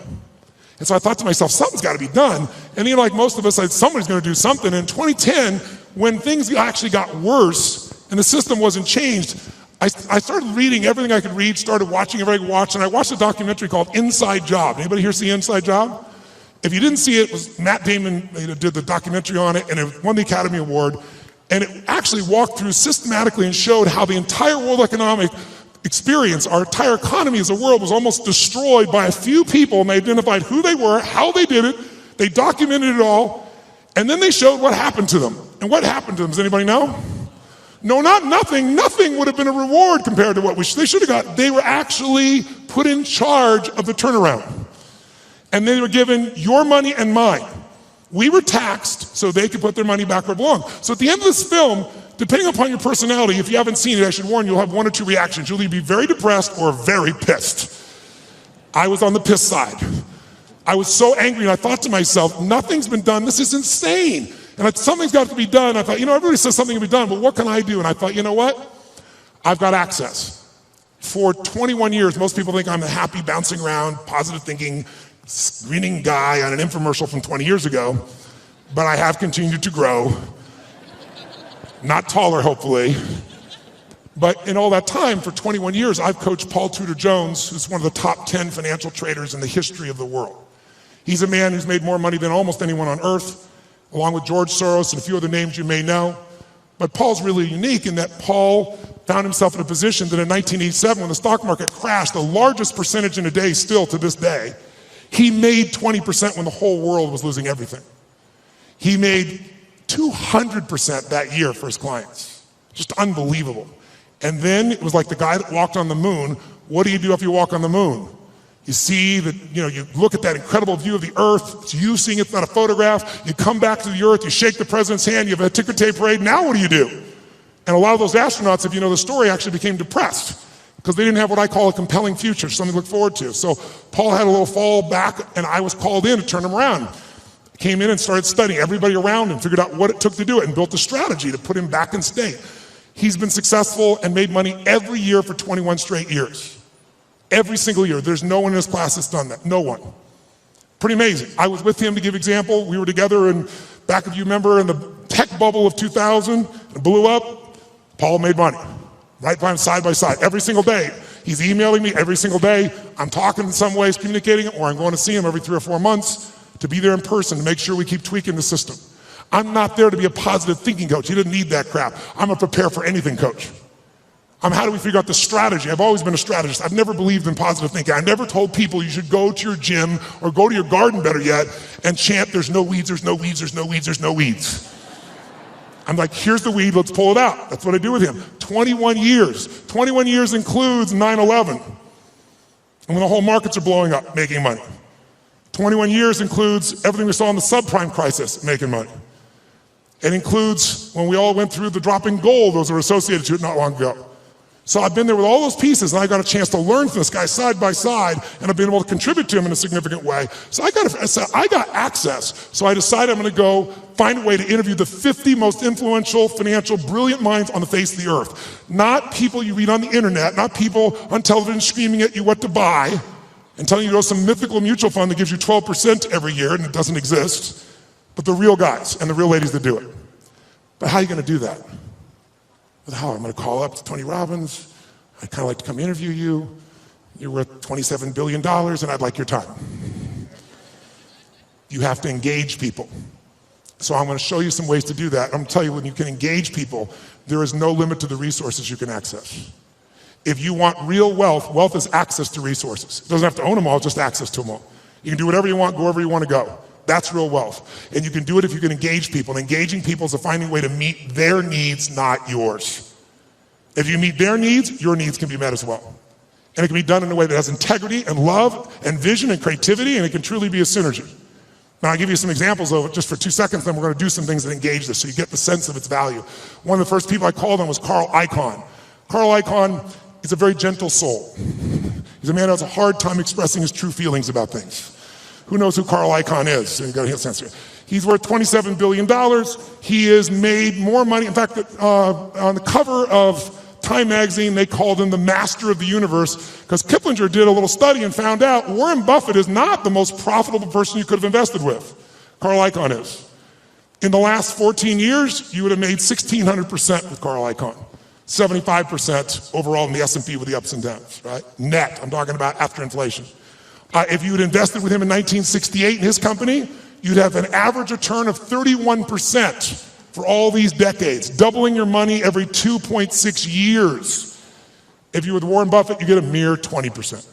And so I thought to myself, something's got to be done. And then, like most of us, I said, somebody's going to do something. And in 2010, when things actually got worse and the system wasn't changed, I started reading everything I could read, started watching everything I could watch, and I watched a documentary called Inside Job. Anybody here see Inside Job? If you didn't see it, it was Matt Damon did the documentary on it, and it won the Academy Award. And it actually walked through systematically and showed how the entire world economic experience, our entire economy as a world, was almost destroyed by a few people, and they identified who they were, how they did it, they documented it all, and then they showed what happened to them. And what happened to them, does anybody know? No, not nothing. Nothing would have been a reward compared to what they should have got. They were actually put in charge of the turnaround. And they were given your money and mine. We were taxed so they could put their money back where it belonged. So at the end of this film, depending upon your personality, if you haven't seen it, I should warn you, you'll have one or two reactions. You'll either be very depressed or very pissed. I was on the piss side. I was so angry, and I thought to myself, nothing's been done. This is insane. And something's got to be done. I thought, everybody says something can be done, but what can I do? And I thought, you know what? I've got access. For 21 years, most people think I'm a happy, bouncing around, positive thinking, screening guy on an infomercial from 20 years ago, but I have continued to grow. Not taller, hopefully. But in all that time, for 21 years, I've coached Paul Tudor Jones, who's one of the top 10 financial traders in the history of the world. He's a man who's made more money than almost anyone on earth, along with George Soros and a few other names you may know. But Paul's really unique in that Paul found himself in a position that in 1987, when the stock market crashed, the largest percentage in a day still to this day, he made 20% when the whole world was losing everything. He made 200% that year for his clients. Just unbelievable. And then it was like the guy that walked on the moon. What do you do if you walk on the moon? You see that, you look at that incredible view of the earth. It's you seeing it, it's not a photograph. You come back to the earth, you shake the president's hand, you have a ticker tape parade. Now what do? And a lot of those astronauts, if you know the story, actually became depressed because they didn't have what I call a compelling future, something to look forward to. So Paul had a little fall back, and I was called in to turn him around. Came in and started studying everybody around him, figured out what it took to do it, and built a strategy to put him back in state. He's been successful and made money every year for 21 straight years. Every single year. There's no one in his class that's done that. No one. Pretty amazing. I was with him to give example. We were together back, if you remember, in the tech bubble of 2000. It blew up. Paul made money. Right by him, side by side, every single day. He's emailing me every single day. I'm talking in some ways, communicating, or I'm going to see him every 3 or 4 months to be there in person to make sure we keep tweaking the system. I'm not there to be a positive thinking coach. He didn't need that crap. I'm a prepare for anything coach. How do we figure out the strategy? I've always been a strategist. I've never believed in positive thinking. I never told people you should go to your gym or go to your garden, better yet, and chant, there's no weeds, there's no weeds, there's no weeds, there's no weeds. I'm like, here's the weed, let's pull it out. That's what I do with him. 21 years. 21 years includes 9/11. And when the whole markets are blowing up, making money. 21 years includes everything we saw in the subprime crisis, making money. It includes when we all went through the dropping gold, those were associated to it not long ago. So I've been there with all those pieces, and I got a chance to learn from this guy side by side, and I've been able to contribute to him in a significant way. So I got access. So I decided I'm going to go find a way to interview the 50 most influential, financial, brilliant minds on the face of the earth. Not people you read on the internet, not people on television screaming at you what to buy and telling you to go to some mythical mutual fund that gives you 12% every year and it doesn't exist, but the real guys and the real ladies that do it. But how are you going to do that? How? I'm going to call up to Tony Robbins. I'd kind of like to come interview you. You're worth $27 billion and I'd like your time. You have to engage people. So I'm going to show you some ways to do that. I'm going to tell you when you can engage people, there is no limit to the resources you can access. If you want real wealth, wealth is access to resources. It doesn't have to own them all, just access to them all. You can do whatever you want, go wherever you want to go. That's real wealth. And you can do it if you can engage people. And engaging people is finding a way to meet their needs, not yours. If you meet their needs, your needs can be met as well. And it can be done in a way that has integrity and love and vision and creativity, and it can truly be a synergy. Now I'll give you some examples of it just for 2 seconds, then we're going to do some things that engage this so you get the sense of its value. One of the first people I called on was Carl Icahn. Carl Icahn is a very gentle soul. He's a man who has a hard time expressing his true feelings about things. Who knows who Carl Icahn is? So you got to hear the sense here. He's worth $27 billion. He has made more money. In fact, on the cover of Time magazine, they called him the master of the universe because Kiplinger did a little study and found out Warren Buffett is not the most profitable person you could have invested with. Carl Icahn is. In the last 14 years, you would have made 1,600% with Carl Icahn. 75% overall in the S&P with the ups and downs, right? Net, I'm talking about after inflation. If you had invested with him in 1968 in his company, you'd have an average return of 31% for all these decades, doubling your money every 2.6 years. If you were with Warren Buffett, you get a mere 20%.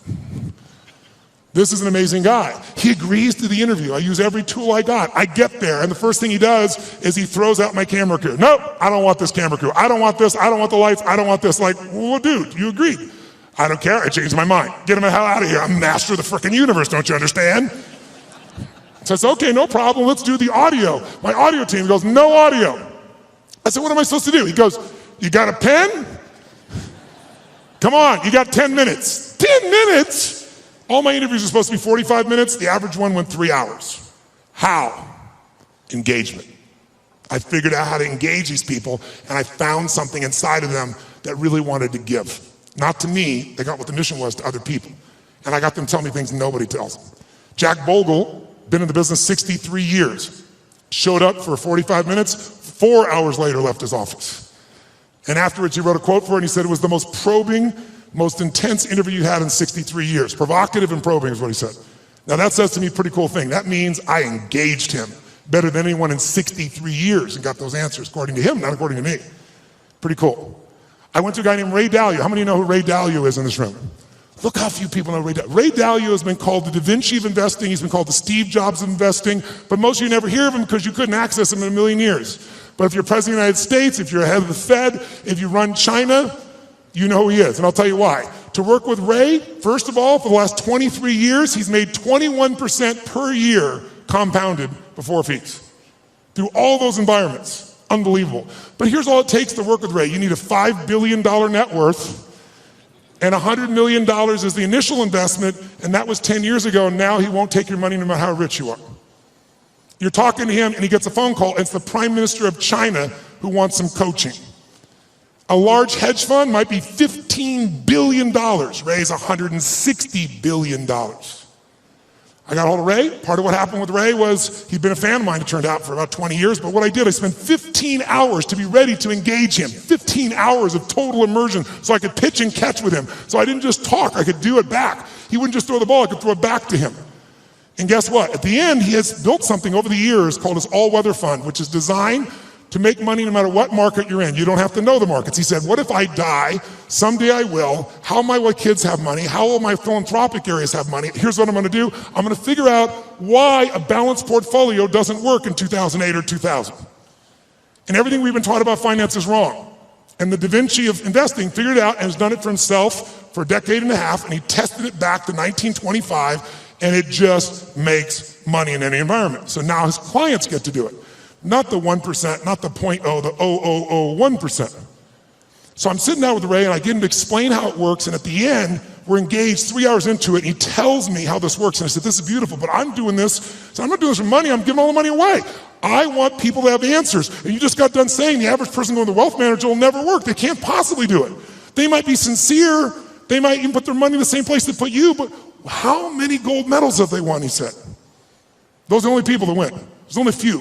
This is an amazing guy. He agrees to the interview. I use every tool I got. I get there, and the first thing he does is he throws out my camera crew. Nope, I don't want this camera crew. I don't want this. I don't want the lights. I don't want this. Like, well, dude, you agreed. I don't care. I changed my mind. Get him the hell out of here. I'm master of the frickin' universe, don't you understand? So I said, okay, no problem. Let's do the audio. My audio team goes, no audio. I said, what am I supposed to do? He goes, you got a pen? Come on, you got 10 minutes. 10 minutes? All my interviews are supposed to be 45 minutes. The average one went 3 hours. How? Engagement. I figured out how to engage these people, and I found something inside of them that really wanted to give. Not to me, they got what the mission was to other people. And I got them telling me things nobody tells them. Jack Bogle, been in the business 63 years, showed up for 45 minutes, 4 hours later left his office. And afterwards he wrote a quote for it, and he said it was the most probing, most intense interview you had in 63 years. Provocative and probing is what he said. Now that says to me a pretty cool thing. That means I engaged him better than anyone in 63 years and got those answers, according to him, not according to me. Pretty cool. I went to a guy named Ray Dalio. How many of you know who Ray Dalio is in this room? Look how few people know Ray Dalio. Ray Dalio has been called the Da Vinci of investing. He's been called the Steve Jobs of investing. But most of you never hear of him because you couldn't access him in a million years. But if you're president of the United States, if you're head of the Fed, if you run China, you know who he is, and I'll tell you why. To work with Ray, first of all, for the last 23 years, he's made 21% per year compounded before fees. Through all those environments. Unbelievable. But here's all it takes to work with Ray. You need a $5 billion net worth, and $100 million is the initial investment, and that was 10 years ago, and now he won't take your money no matter how rich you are. You're talking to him, and he gets a phone call, and it's the Prime Minister of China who wants some coaching. A large hedge fund might be $15 billion. Ray's $160 billion. I got hold of Ray. Part of what happened with Ray was he'd been a fan of mine, it turned out, for about 20 years. But what I did, I spent 15 hours to be ready to engage him. 15 hours of total immersion so I could pitch and catch with him. So I didn't just talk, I could do it back. He wouldn't just throw the ball, I could throw it back to him. And guess what? At the end, he has built something over the years called his all-weather fund, which is designed to make money no matter what market you're in. You don't have to know the markets. He said, what if I die? Someday I will. How will my kids have money? How will my philanthropic areas have money? Here's what I'm gonna do. I'm gonna figure out why a balanced portfolio doesn't work in 2008 or 2000. And everything we've been taught about finance is wrong. And the Da Vinci of investing figured it out and has done it for himself for a decade and a half, and he tested it back to 1925, and it just makes money in any environment. So now his clients get to do it. Not the 1%, not the 0.0, the 0.001%. So I'm sitting down with Ray and I get him to explain how it works, and at the end, we're engaged 3 hours into it, and he tells me how this works. And I said, this is beautiful, but I'm doing this, so I'm not doing this for money, I'm giving all the money away. I want people to have answers. And you just got done saying the average person going to the wealth manager will never work. They can't possibly do it. They might be sincere, they might even put their money in the same place they put you, but how many gold medals have they won, he said. Those are the only people that win. There's only a few.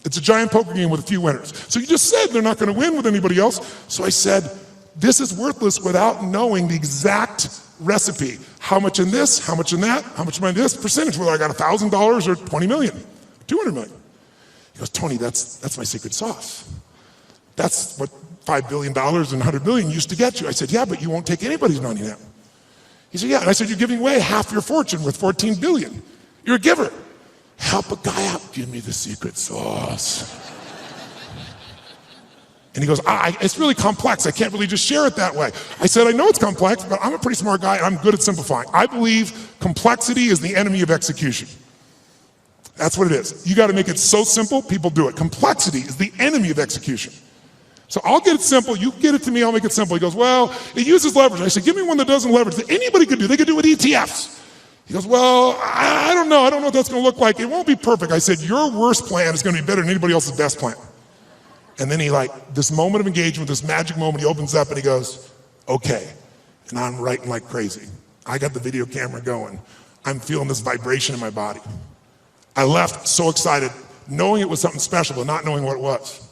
It's a giant poker game with a few winners. So you just said they're not going to win with anybody else. So I said, this is worthless without knowing the exact recipe. How much in this, how much in that, how much in this, percentage, whether I got $1,000 or 20 million, 200 million. He goes, Tony, that's my secret sauce. That's what $5 billion and 100 million used to get you. I said, yeah, but you won't take anybody's money now. He said, yeah. And I said, you're giving away half your fortune with 14 billion. You're a giver. Help a guy out, give me the secret sauce. And he goes, it's really complex. I can't really just share it that way. I said, I know it's complex, but I'm a pretty smart guy and I'm good at simplifying. I believe complexity is the enemy of execution. That's what it is. You gotta make it so simple, people do it. Complexity is the enemy of execution. So I'll get it simple, you get it to me, I'll make it simple. He goes, well, it uses leverage. I said, give me one that doesn't leverage, that anybody could do. They could do it with ETFs. He goes, well, I don't know what that's gonna look like. It won't be perfect. I said, your worst plan is gonna be better than anybody else's best plan. And then he this moment of engagement, this magic moment, he opens up and he goes, okay. And I'm writing like crazy. I got the video camera going. I'm feeling this vibration in my body. I left so excited, knowing it was something special, but not knowing what it was.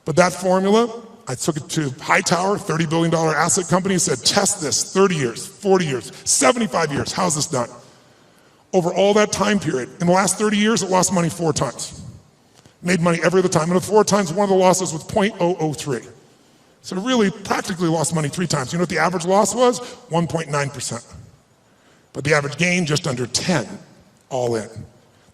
But that formula, I took it to Hightower, $30 billion asset company, and said, test this, 30 years, 40 years, 75 years, how's this done? Over all that time period, in the last 30 years, it lost money 4 times. Made money every other time, and the 4 times, one of the losses was 0.003. So it really practically lost money 3 times. You know what the average loss was? 1.9%. But the average gain, just under 10, all in.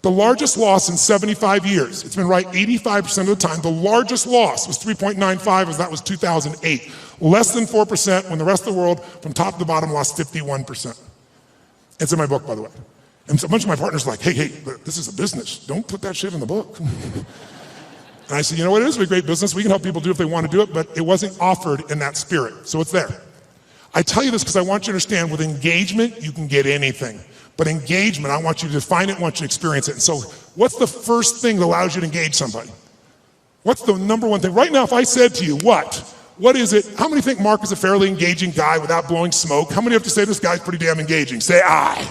The largest loss in 75 years, it's been right 85% of the time, the largest loss was 3.95, as that was 2008. Less than 4% when the rest of the world, from top to bottom, lost 51%. It's in my book, by the way. And so a bunch of my partners are like, hey, this is a business. Don't put that shit in the book. And I said, you know what, it is a great business. We can help people do it if they want to do it, but it wasn't offered in that spirit, so it's there. I tell you this because I want you to understand with engagement, you can get anything. But engagement, I want you to define it, I want you to experience it. And so what's the first thing that allows you to engage somebody? What's the number one thing? Right now, if I said to you, what is it? How many think Mark is a fairly engaging guy without blowing smoke? How many have to say this guy's pretty damn engaging? Say I.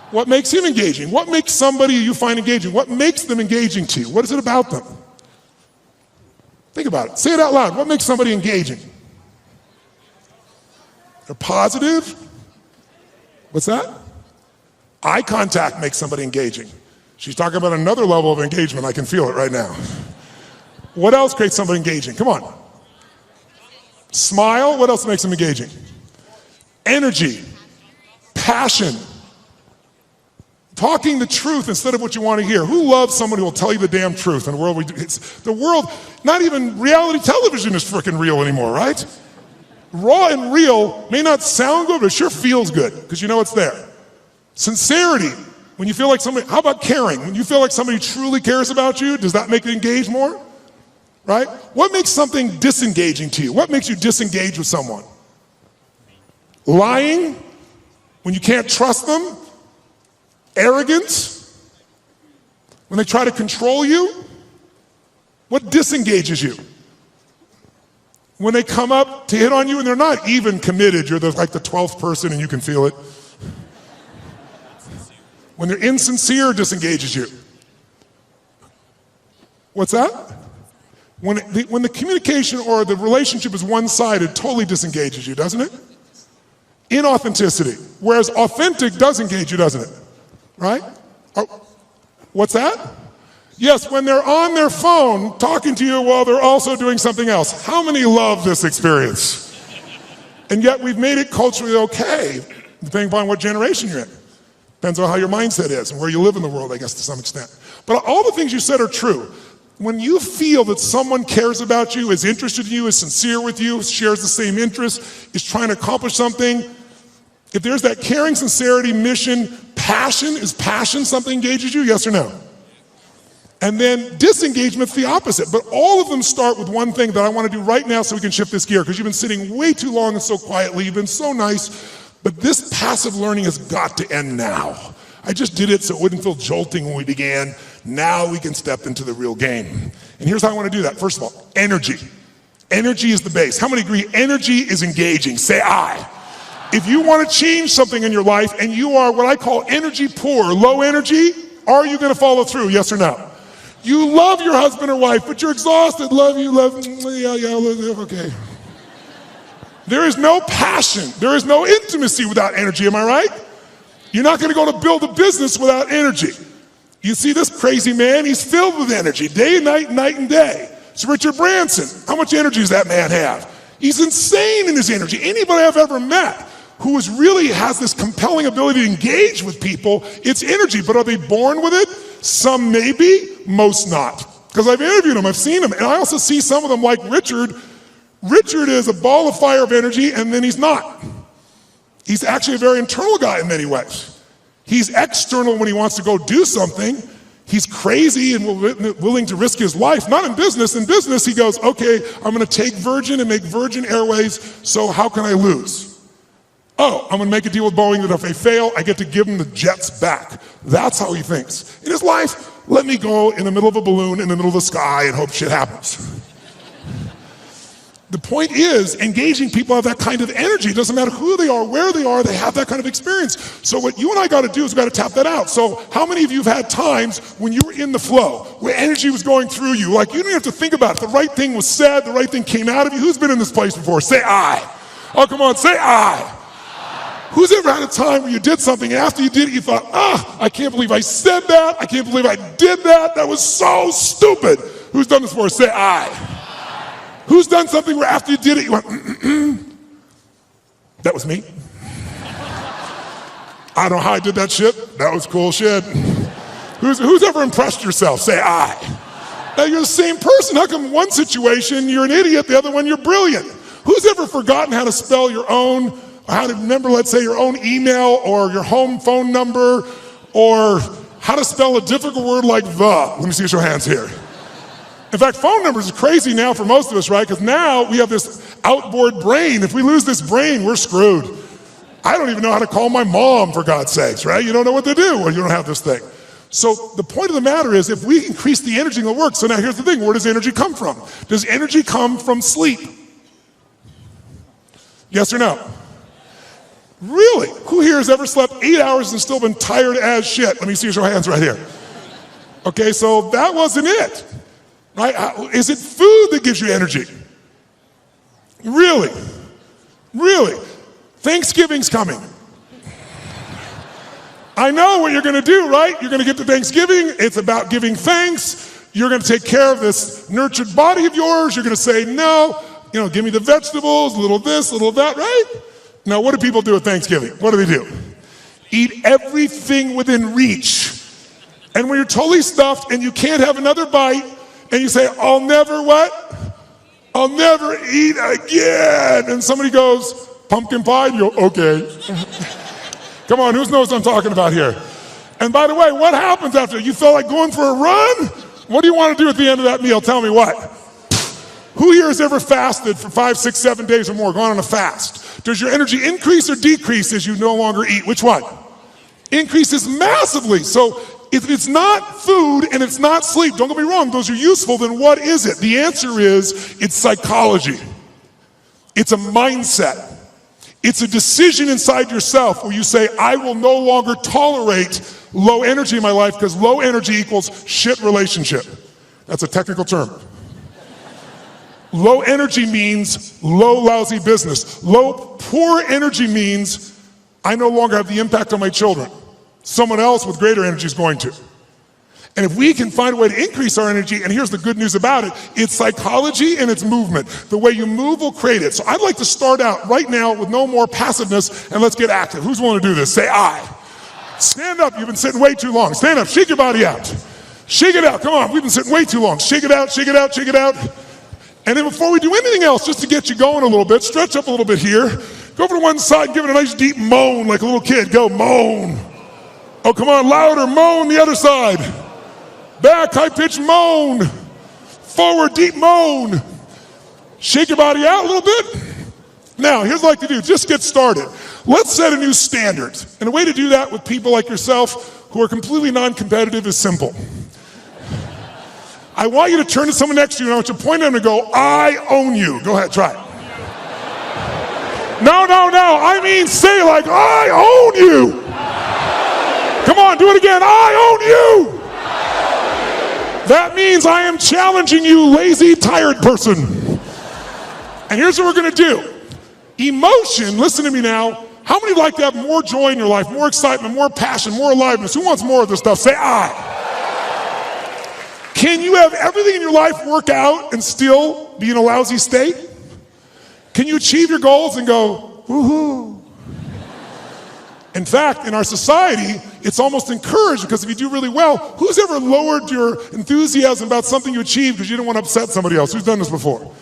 What makes him engaging? What makes somebody you find engaging? What makes them engaging to you? What is it about them? Think about it. Say it out loud. What makes somebody engaging? They're positive. What's that? Eye contact makes somebody engaging. She's talking about another level of engagement. I can feel it right now. What else creates somebody engaging? Come on. Smile. What else makes them engaging? Energy. Passion. Talking the truth instead of what you want to hear. Who loves someone who will tell you the damn truth in the world we do? The world, not even reality television is freaking real anymore, right? Raw and real may not sound good, but it sure feels good because you know it's there. Sincerity, when you feel like somebody, how about caring? When you feel like somebody truly cares about you, does that make you engage more? Right? What makes something disengaging to you? What makes you disengage with someone? Lying, when you can't trust them? Arrogance, when they try to control you? What disengages you? When they come up to hit on you and they're not even committed, you're like the 12th person and you can feel it. When they're insincere, disengages you. What's that? When the communication or the relationship is one-sided, totally disengages you, doesn't it? Inauthenticity. Whereas authentic does engage you, doesn't it? Right? Oh, what's that? Yes, when they're on their phone talking to you while they're also doing something else. How many love this experience? And yet we've made it culturally okay, depending upon what generation you're in. Depends on how your mindset is and where you live in the world, I guess, to some extent. But all the things you said are true. When you feel that someone cares about you, is interested in you, is sincere with you, shares the same interests, is trying to accomplish something, if there's that caring, sincerity, mission, passion, is passion something engages you, yes or no? And then disengagement's the opposite. But all of them start with one thing that I want to do right now so we can shift this gear, because you've been sitting way too long and so quietly, you've been so nice, but this passive learning has got to end now. I just did it so it wouldn't feel jolting when we began. Now we can step into the real game. And here's how I want to do that. First of all, energy. Energy is the base. How many agree energy is engaging? Say I. If you want to change something in your life and you are what I call energy poor, low energy, are you going to follow through, yes or no? You love your husband or wife, but you're exhausted. Love you, okay. There is no passion. There is no intimacy without energy, am I right? You're not going to go to build a business without energy. You see this crazy man, he's filled with energy, day and night and day. It's Richard Branson. How much energy does that man have? He's insane in his energy. Anybody I've ever met who really has this compelling ability to engage with people, it's energy. But are they born with it? Some maybe, most not. Because I've interviewed them, I've seen them. And I also see some of them like Richard. Richard is a ball of fire of energy, and then he's not. He's actually a very internal guy in many ways. He's external when he wants to go do something. He's crazy and willing to risk his life. Not in business. In business, he goes, okay, I'm going to take Virgin and make Virgin Airways, so how can I lose? Oh, I'm going to make a deal with Boeing that if they fail, I get to give them the jets back. That's how he thinks. In his life, let me go in the middle of a balloon in the middle of the sky and hope shit happens. The point is, engaging people have that kind of energy. It doesn't matter who they are, where they have that kind of experience. So what you and I got to do is we got to tap that out. So how many of you have had times when you were in the flow, where energy was going through you? Like you didn't have to think about it. The right thing was said, the right thing came out of you. Who's been in this place before? Say I. Oh, come on, say I. Who's ever had a time where you did something and after you did it, you thought, I can't believe I said that. I can't believe I did that. That was so stupid. Who's done this before? Say I. Who's done something where after you did it, you went, That was me. I don't know how I did that shit. That was cool shit. Who's ever impressed yourself? Say I. Now you're the same person. How come one situation you're an idiot, the other one you're brilliant? Who's ever forgotten how to spell your own, or how to remember, let's say, your own email or your home phone number, or how to spell a difficult word like the? Let me see your hands here. In fact, phone numbers are crazy now for most of us, right? Because now we have this outboard brain. If we lose this brain, we're screwed. I don't even know how to call my mom, for God's sakes, right? You don't know what to do when you don't have this thing. So the point of the matter is, if we increase the energy, it'll work. So now here's the thing. Where does energy come from? Does energy come from sleep? Yes or no? Really? Who here has ever slept 8 hours and still been tired as shit? Let me see your hands right here. Okay, so that wasn't it. Right? Is it food that gives you energy? Really? Really? Thanksgiving's coming. I know what you're going to do, right? You're going to get to Thanksgiving. It's about giving thanks. You're going to take care of this nurtured body of yours. You're going to say, no, give me the vegetables, a little this, a little that, right? Now, what do people do at Thanksgiving? What do they do? Eat everything within reach. And when you're totally stuffed and you can't have another bite, and you say, I'll never what? I'll never eat again. And somebody goes, pumpkin pie? And you go, okay. Come on, who knows what I'm talking about here? And by the way, what happens after? You feel like going for a run? What do you want to do at the end of that meal? Tell me what. Who here has ever fasted for 5, 6, 7 days or more, gone on a fast? Does your energy increase or decrease as you no longer eat? Which one? Increases massively. So if it's not food and it's not sleep, don't get me wrong, those are useful, then what is it? The answer is, it's psychology. It's a mindset. It's a decision inside yourself where you say, I will no longer tolerate low energy in my life because low energy equals shit relationship. That's a technical term. Low energy means low, lousy business. Low, poor energy means I no longer have the impact on my children. Someone else with greater energy is going to. And if we can find a way to increase our energy, and here's the good news about it, it's psychology and it's movement. The way you move will create it. So I'd like to start out right now with no more passiveness, and let's get active. Who's willing to do this? Say I. Stand up, you've been sitting way too long. Stand up, shake your body out. Shake it out, come on, we've been sitting way too long. Shake it out, shake it out, shake it out. And then before we do anything else, just to get you going a little bit, stretch up a little bit here. Go over to one side and give it a nice deep moan like a little kid. Go, moan. Oh, come on, louder, moan the other side. Back, high-pitched moan. Forward, deep moan. Shake your body out a little bit. Now, here's what I'd like to do. Just get started. Let's set a new standard. And the way to do that with people like yourself who are completely non-competitive is simple. I want you to turn to someone next to you and I want you to point at them and go, I own you. Go ahead, try it. No. I mean, say like, I own you. Come on, do it again. I own you. That means I am challenging you, lazy, tired person. And here's what we're going to do. Emotion, listen to me now. How many would like to have more joy in your life, more excitement, more passion, more aliveness? Who wants more of this stuff? Say I. Can you have everything in your life work out and still be in a lousy state? Can you achieve your goals and go, woohoo? In fact, in our society, it's almost encouraged because if you do really well, who's ever lowered your enthusiasm about something you achieved because you didn't want to upset somebody else? Who's done this before?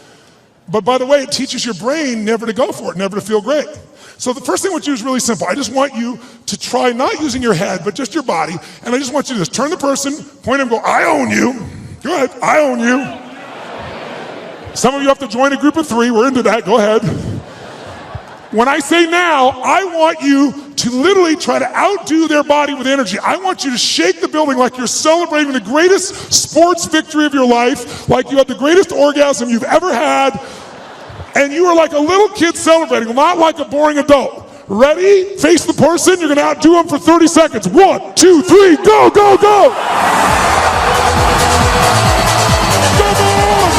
But by the way, it teaches your brain never to go for it, never to feel great. So the first thing I want you to do is really simple. I just want you to try not using your head, but just your body. And I just want you to just turn the person, point at him, go, I own you. Go ahead, I own you. Some of you have to join a group of 3. We're into that, go ahead. When I say now, I want you to literally try to outdo their body with energy. I want you to shake the building like you're celebrating the greatest sports victory of your life, like you had the greatest orgasm you've ever had. And you are like a little kid celebrating, not like a boring adult. Ready? Face the person. You're going to outdo them for 30 seconds. 1, 2, 3, go, go, go. Come on.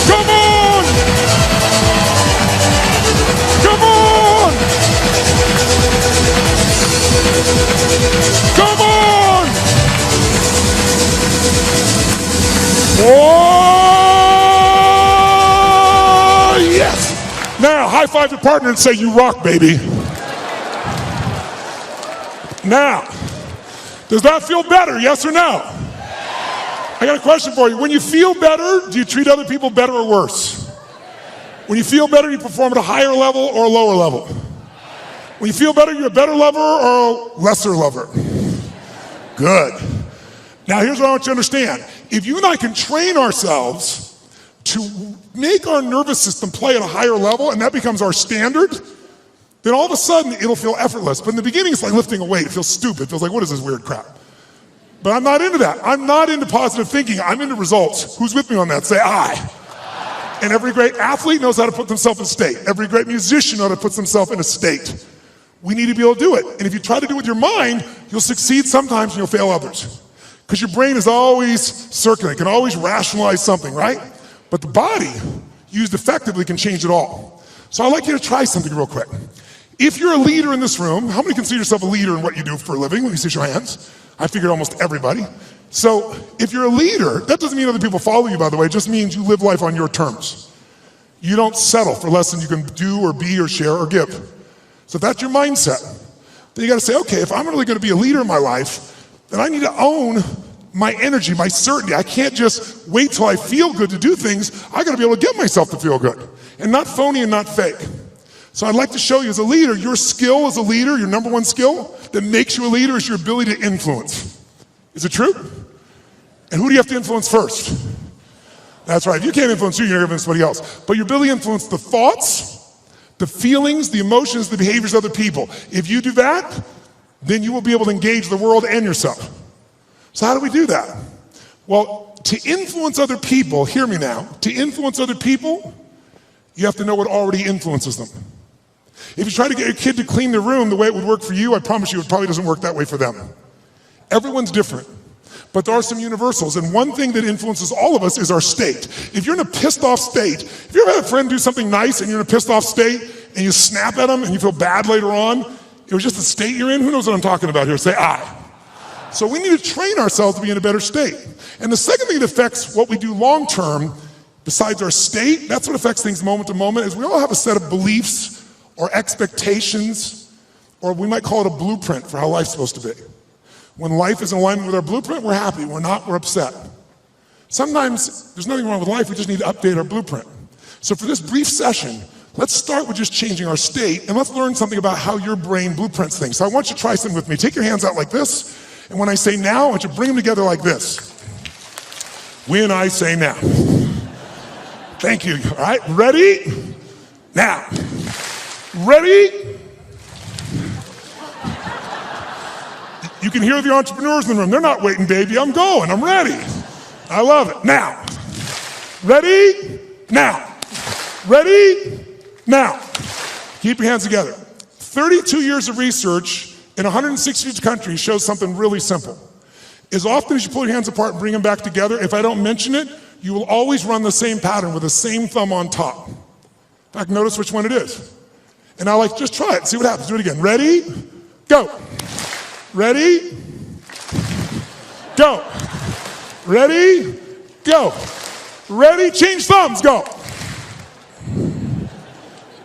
Come on. Come on. Come on. Oh, yes. Now, high five your partner and say, you rock, baby. Now, does that feel better, yes or no? I got a question for you. When you feel better, do you treat other people better or worse? When you feel better, you perform at a higher level or a lower level? When you feel better, you're a better lover or a lesser lover? Good. Now, here's what I want you to understand. If you and I can train ourselves to make our nervous system play at a higher level, and that becomes our standard, then all of a sudden it'll feel effortless. But in the beginning, it's like lifting a weight. It feels stupid. It feels like, what is this weird crap? But I'm not into that. I'm not into positive thinking. I'm into results. Who's with me on that? Say I. And every great athlete knows how to put themselves in state. Every great musician knows how to put themselves in a state. We need to be able to do it. And if you try to do it with your mind, you'll succeed sometimes and you'll fail others. Because your brain is always circulating, can always rationalize something, right? But the body, used effectively, can change it all. So I'd like you to try something real quick. If you're a leader in this room, how many consider yourself a leader in what you do for a living? Let me see your hands. I figured almost everybody. So if you're a leader, that doesn't mean other people follow you, by the way. It just means you live life on your terms. You don't settle for less than you can do or be or share or give. So if that's your mindset, then you got to say, okay, if I'm really going to be a leader in my life, then I need to own my energy, my certainty. I can't just wait till I feel good to do things. I got to be able to get myself to feel good, and not phony and not fake. So I'd like to show you as a leader, your skill as a leader, your number one skill that makes you a leader is your ability to influence. Is it true? And who do you have to influence first? That's right. If you can't influence you, you're going to influence somebody else. But your ability to influence the thoughts, the feelings, the emotions, the behaviors of other people. If you do that, then you will be able to engage the world and yourself. So how do we do that? Well, to influence other people, hear me now, to influence other people, you have to know what already influences them. If you try to get your kid to clean their room the way it would work for you, I promise you it probably doesn't work that way for them. Everyone's different, but there are some universals, and one thing that influences all of us is our state. If you're in a pissed off state, if you ever had a friend do something nice and you're in a pissed off state and you snap at them and you feel bad later on, it was just the state you're in, who knows what I'm talking about here? Say I. So we need to train ourselves to be in a better state. And the second thing that affects what we do long term, besides our state, that's what affects things moment to moment, is we all have a set of beliefs or expectations, or we might call it a blueprint for how life's supposed to be. When life is in alignment with our blueprint, we're happy. We're not, we're upset. Sometimes there's nothing wrong with life, we just need to update our blueprint. So for this brief session, let's start with just changing our state, and let's learn something about how your brain blueprints things. So I want you to try something with me. Take your hands out like this, and when I say now, I want you to bring them together like this. When I say now. Thank you. All right, ready? Now. Ready? You can hear the entrepreneurs in the room. They're not waiting, baby. I'm going. I'm ready. I love it. Now. Ready? Now. Ready? Now. Keep your hands together. 32 years of research in 160 countries shows something really simple. As often as you pull your hands apart and bring them back together, if I don't mention it, you will always run the same pattern with the same thumb on top. In fact, notice which one it is. And I like, just try it, see what happens. Do it again. Ready? Go. Ready? Go. Ready? Go. Ready? Change thumbs. Go.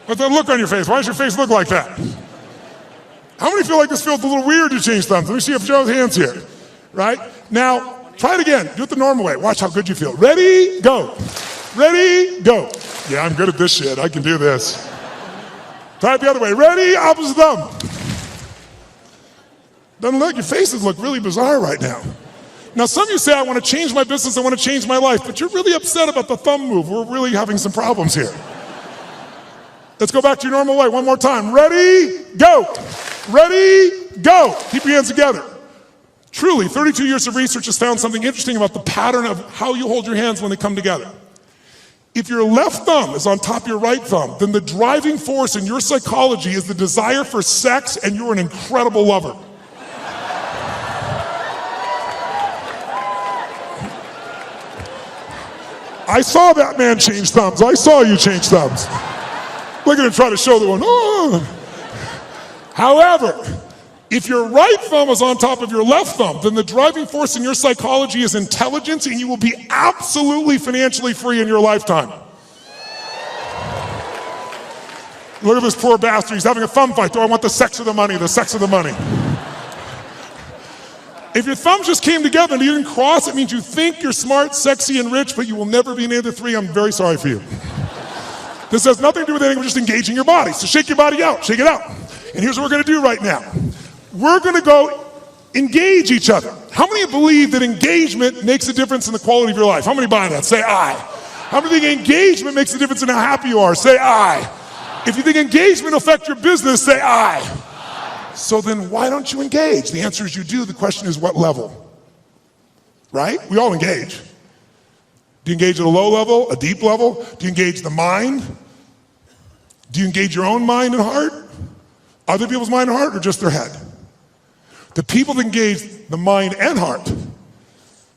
What's that look on your face? Why does your face look like that? How many feel like this feels a little weird to change thumbs? Let me see if Joe's hands here. Right? Now, try it again. Do it the normal way. Watch how good you feel. Ready? Go. Ready? Go. Yeah, I'm good at this shit. I can do this. Try it the other way. Ready? Opposite thumb. Doesn't look, your faces look really bizarre right now. Now, some of you say, I want to change my business, I want to change my life, but you're really upset about the thumb move. We're really having some problems here. Let's go back to your normal way one more time. Ready? Go. Ready, go. Keep your hands together. Truly, 32 years of research has found something interesting about the pattern of how you hold your hands when they come together. If your left thumb is on top of your right thumb, then the driving force in your psychology is the desire for sex, and you're an incredible lover. I saw that man change thumbs. I saw you change thumbs. Look at him try to show the one. Oh. However, if your right thumb is on top of your left thumb, then the driving force in your psychology is intelligence, and you will be absolutely financially free in your lifetime. Look at this poor bastard. He's having a thumb fight. Do I want the sex or the money? The sex or the money? If your thumbs just came together and you didn't cross, it means you think you're smart, sexy, and rich, but you will never be any of the three. I'm very sorry for you. This has nothing to do with anything. We're just engaging your body. So shake your body out. Shake it out. And here's what we're going to do right now. We're going to go engage each other. How many believe that engagement makes a difference in the quality of your life? How many buy that? Say aye. How many think engagement makes a difference in how happy you are? Say aye. If you think engagement will affect your business, say aye. So then why don't you engage? The answer is you do. The question is what level? Right? We all engage. Do you engage at a low level, a deep level? Do you engage the mind? Do you engage your own mind and heart? Other people's mind and heart, or just their head? The people that engage the mind and heart,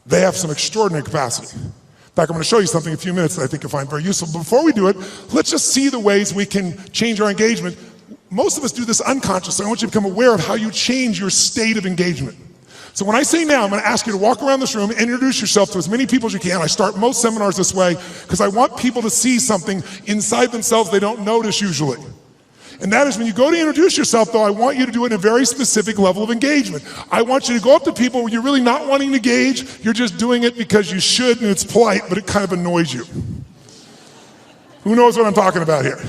they have some extraordinary capacity. In fact, I'm going to show you something in a few minutes that I think you'll find very useful. But before we do it, let's just see the ways we can change our engagement. Most of us do this unconsciously. I want you to become aware of how you change your state of engagement. So when I say now, I'm going to ask you to walk around this room and introduce yourself to as many people as you can. I start most seminars this way because I want people to see something inside themselves they don't notice usually. And that is when you go to introduce yourself, though, I want you to do it in a very specific level of engagement. I want you to go up to people where you're really not wanting to engage, you're just doing it because you should and it's polite, but it kind of annoys you. Who knows what I'm talking about here?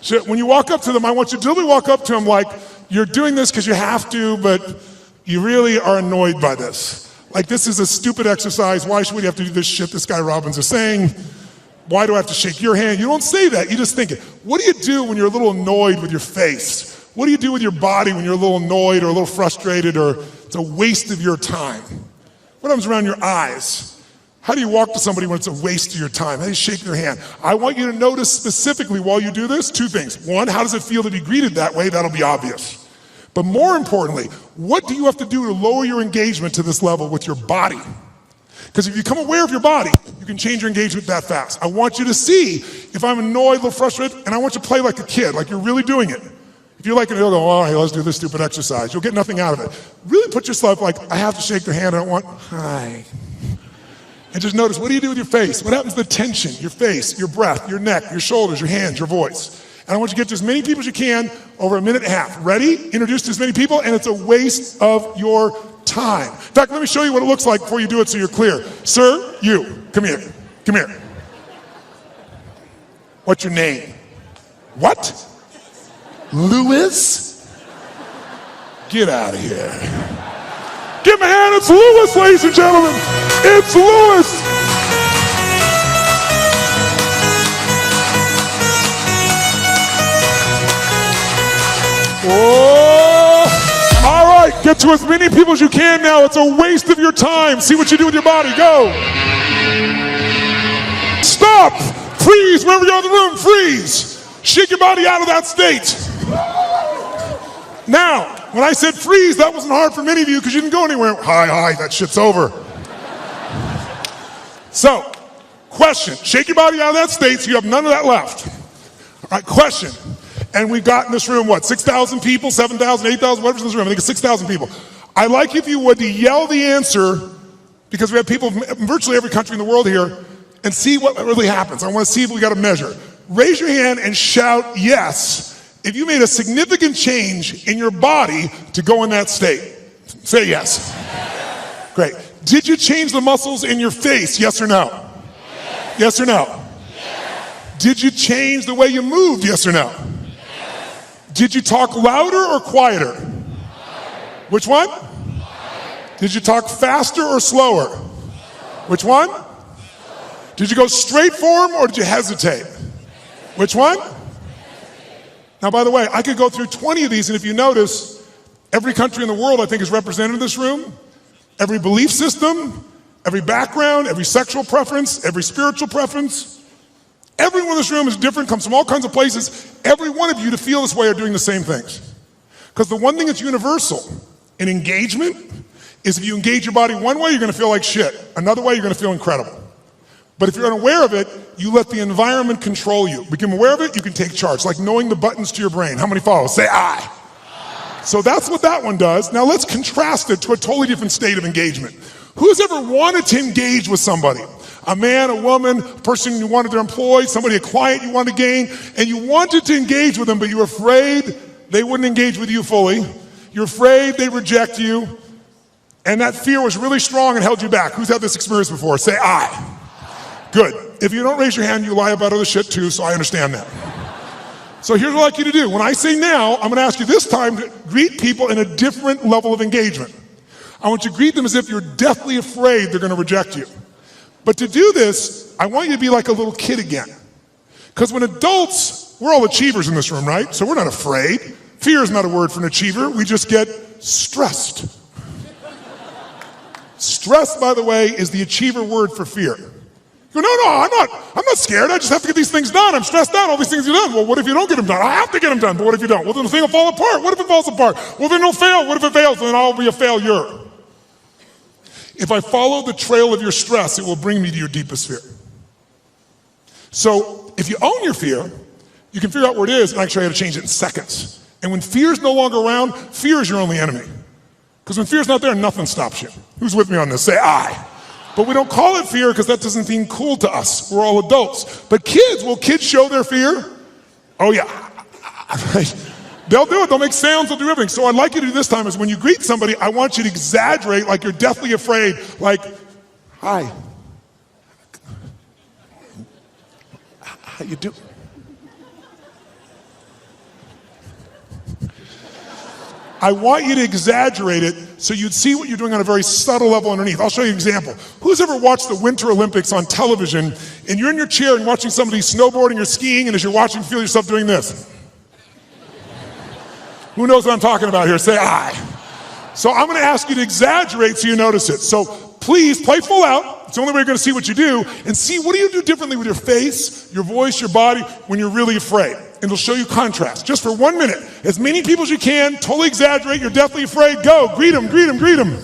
So when you walk up to them, I want you to literally walk up to them like you're doing this because you have to, but you really are annoyed by this. Like, this is a stupid exercise. Why should we have to do this shit this guy Robbins is saying? Why do I have to shake your hand? You don't say that. You just think it. What do you do when you're a little annoyed with your face? What do you do with your body when you're a little annoyed or a little frustrated or it's a waste of your time? What happens around your eyes? How do you walk to somebody when it's a waste of your time? How do you shake their hand? I want you to notice specifically while you do this, two things. One, how does it feel to be greeted that way? That'll be obvious. But more importantly, what do you have to do to lower your engagement to this level with your body? Because if you become aware of your body, you can change your engagement that fast. I want you to see if I'm annoyed, a little frustrated, and I want you to play like a kid, like you're really doing it. If you're like, you'll go, all right, let's do this stupid exercise. You'll get nothing out of it. Really put yourself like, I have to shake their hand, I don't want, hi. And just notice, what do you do with your face? What happens to the tension, your face, your breath, your neck, your shoulders, your hands, your voice? And I want you to get to as many people as you can over a minute and a half. Ready? Introduce to as many people, and it's a waste of your time. In fact, let me show you what it looks like before you do it so you're clear. Sir, you, come here. Come here. What's your name? What? Louis? Get out of here. Give him a hand. It's Louis, ladies and gentlemen. It's Louis. Oh! All right, get to as many people as you can now. It's a waste of your time. See what you do with your body. Go. Stop. Freeze. Wherever you are in the room, freeze. Shake your body out of that state. Now, when I said freeze, that wasn't hard for many of you because you didn't go anywhere. Hi, that shit's over. So, question. Shake your body out of that state so you have none of that left. All right, question. And we've got in this room, what, 6,000 people, 7,000, 8,000, whatever's in this room. I think it's 6,000 people. I'd like if you would to yell the answer, because we have people from virtually every country in the world here, and see what really happens. I want to see if we got a measure. Raise your hand and shout yes if you made a significant change in your body to go in that state. Say yes. Great. Did you change the muscles in your face, yes or no? Yes or no? Did you change the way you moved, yes or no? Did you talk louder or quieter? Which one? Did you talk faster or slower? Which one? Did you go straight for him or did you hesitate? Which one? Now, by the way, I could go through 20 of these, and if you notice, Every country in the world, I think, is represented in this room. Every belief system, every background, every sexual preference, every spiritual preference. Everyone in this room is different, comes from all kinds of places. Every one of you to feel this way are doing the same things. Because the one thing that's universal in engagement is if you engage your body one way, you're going to feel like shit. Another way, you're going to feel incredible. But if you're unaware of it, you let the environment control you. Become aware of it, you can take charge. Like knowing the buttons to your brain. How many follow? Say I. So that's what that one does. Now let's contrast it to a totally different state of engagement. Who's ever wanted to engage with somebody? A man, a woman, a person you wanted to employ, somebody, a client you wanted to gain, and you wanted to engage with them, but you were afraid they wouldn't engage with you fully. You're afraid they reject you, and that fear was really strong and held you back. Who's had this experience before? Say I. Good. If you don't raise your hand, you lie about other shit too, so I understand that. So here's what I'd like you to do. When I say now, I'm going to ask you this time to greet people in a different level of engagement. I want you to greet them as if you're deathly afraid they're going to reject you. But to do this, I want you to be like a little kid again. Because when adults, we're all achievers in this room, right? So we're not afraid. Fear is not a word for an achiever. We just get stressed. Stress, by the way, is the achiever word for fear. You go, no, I'm not scared. I just have to get these things done. I'm stressed out. All these things are done. Well, what if you don't get them done? I have to get them done. But what if you don't? Well, then the thing will fall apart. What if it falls apart? Well, then it'll fail. What if it fails? Then I'll be a failure. If I follow the trail of your stress, it will bring me to your deepest fear. So if you own your fear, you can figure out where it is and actually how to change it in seconds. And when fear is no longer around, fear is your only enemy. Because when fear's not there, nothing stops you. Who's with me on this? Say I. But we don't call it fear because that doesn't seem cool to us. We're all adults. But kids, will kids show their fear? Oh yeah. They'll do it. They'll make sounds. They'll do everything. So what I'd like you to do this time is when you greet somebody, I want you to exaggerate like you're deathly afraid. Like, hi. How you doing? I want you to exaggerate it so you'd see what you're doing on a very subtle level underneath. I'll show you an example. Who's ever watched the Winter Olympics on television and you're in your chair and watching somebody snowboarding or skiing, and as you're watching, feel yourself doing this? Who knows what I'm talking about here? Say I. So I'm going to ask you to exaggerate so you notice it. So please play full out. It's the only way you're going to see what you do, and see what do you do differently with your face, your voice, your body when you're really afraid. And it'll show you contrast. Just for 1 minute. As many people as you can, totally exaggerate. You're deathly afraid. Go. Greet them, greet them, greet them.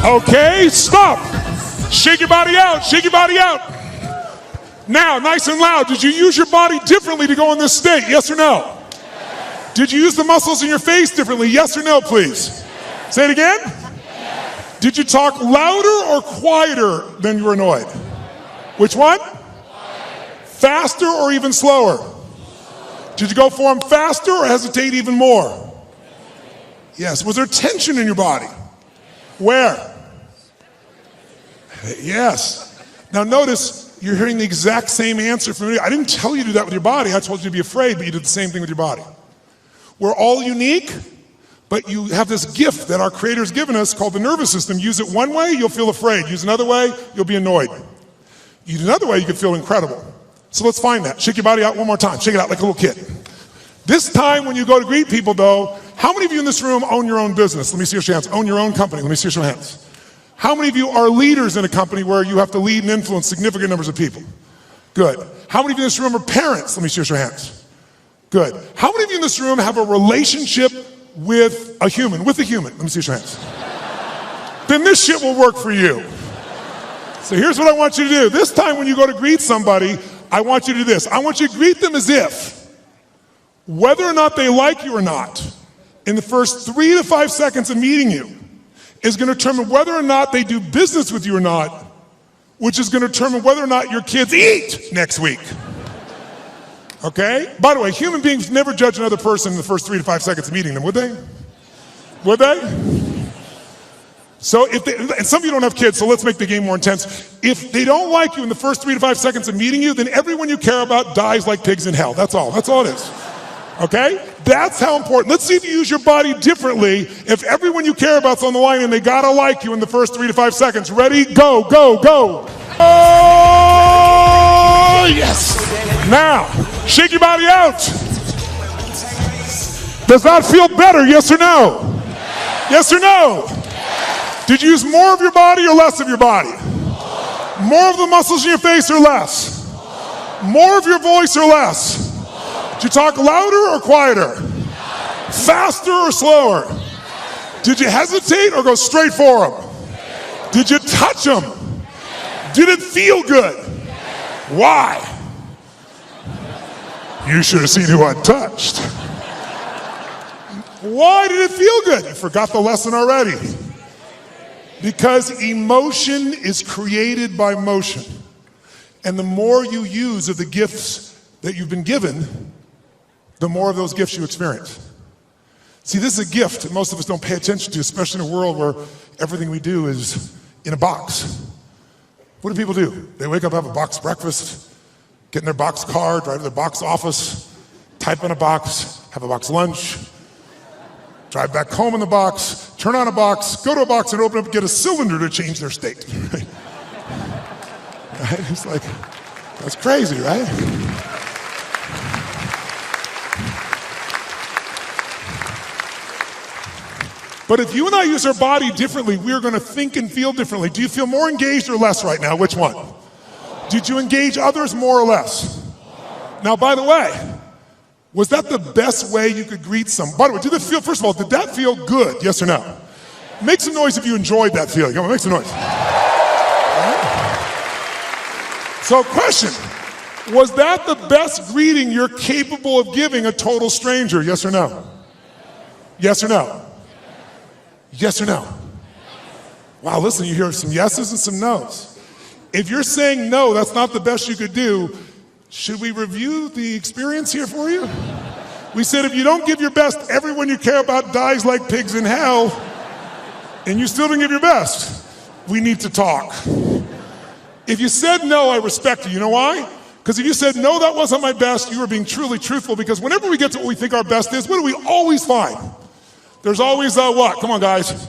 Okay, stop. Shake your body out, shake your body out. Now, nice and loud, did you use your body differently to go in this state? Yes or no? Yes. Did you use the muscles in your face differently? Yes or no, please? Yes. Say it again. Yes. Did you talk louder or quieter than you were annoyed? Which one? Faster or even slower? Did you go for them faster or hesitate even more? Yes. Was there tension in your body? Where? Yes. Now notice, you're hearing the exact same answer from me. I didn't tell you to do that with your body. I told you to be afraid, but you did the same thing with your body. We're all unique, but you have this gift that our Creator's given us called the nervous system. Use it one way, you'll feel afraid. Use another way, you'll be annoyed. Use another way, you can feel incredible. So let's find that. Shake your body out one more time. Shake it out like a little kid. This time when you go to greet people though, how many of you in this room own your own business? Let me see your hands. Own your own company. Let me see your hands. How many of you are leaders in a company where you have to lead and influence significant numbers of people? Good. How many of you in this room are parents? Let me see your hands. Good. How many of you in this room have a relationship with a human? Let me see your hands. Then this shit will work for you. So here's what I want you to do. This time when you go to greet somebody, I want you to do this. I want you to greet them as if, whether or not they like you or not, in the first 3 to 5 seconds of meeting you, is going to determine whether or not they do business with you or not, which is going to determine whether or not your kids eat next week. Okay? By the way, human beings never judge another person in the first 3 to 5 seconds of meeting them, would they? Would they? So and some of you don't have kids, so let's make the game more intense. If they don't like you in the first 3 to 5 seconds of meeting you, then everyone you care about dies like pigs in hell. That's all it is. Okay? That's how important. Let's see if you use your body differently if everyone you care about's on the line and they gotta like you in the first 3 to 5 seconds. Ready? Go, go, go. Oh, yes. Now, shake your body out. Does that feel better, yes or no? Yes or no? Did you use more of your body or less of your body? More of the muscles in your face or less? More of your voice or less? Did you talk louder or quieter? Faster or slower? Did you hesitate or go straight for them? Did you touch them? Did it feel good? Why? You should have seen who I touched. Why did it feel good? You forgot the lesson already. Because emotion is created by motion. And the more you use of the gifts that you've been given, the more of those gifts you experience. See, this is a gift that most of us don't pay attention to, especially in a world where everything we do is in a box. What do people do? They wake up, have a box breakfast, get in their box car, drive to their box office, type in a box, have a box lunch, drive back home in the box, turn on a box, go to a box and open up and get a cylinder to change their state. Right? It's like, that's crazy, right? But if you and I use our body differently, we're going to think and feel differently. Do you feel more engaged or less right now? Which one? Did you engage others more or less? Now, by the way, was that the best way you could greet someone? By the way, did that feel, first of all, did that feel good? Yes or no? Make some noise if you enjoyed that feeling. Come on, make some noise. Right. So, question, was that the best greeting you're capable of giving a total stranger? Yes or no? Yes or no? Yes or no? Wow, listen, you hear some yeses and some nos. If you're saying no, that's not the best you could do, should we review the experience here for you? We said if you don't give your best, everyone you care about dies like pigs in hell, and you still didn't give your best. We need to talk. If you said no, I respect you. You know why? Because if you said no, that wasn't my best, you were being truly truthful, because whenever we get to what we think our best is, what do we always find? There's always what? Come on, guys.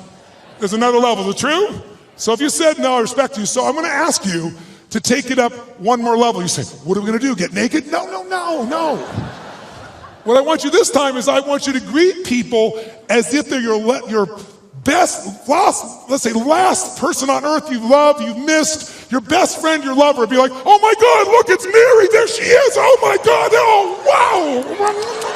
There's another level. Is it true? So if you said no, I respect you. So I'm going to ask you to take it up one more level. You say, what are we going to do? Get naked? No, no, no, no. What I want you this time is I want you to greet people as if they're your best, last person on earth you love, you've missed, your best friend, your lover. Be like, oh my God, look, it's Mary. There she is. Oh my God. Oh, wow.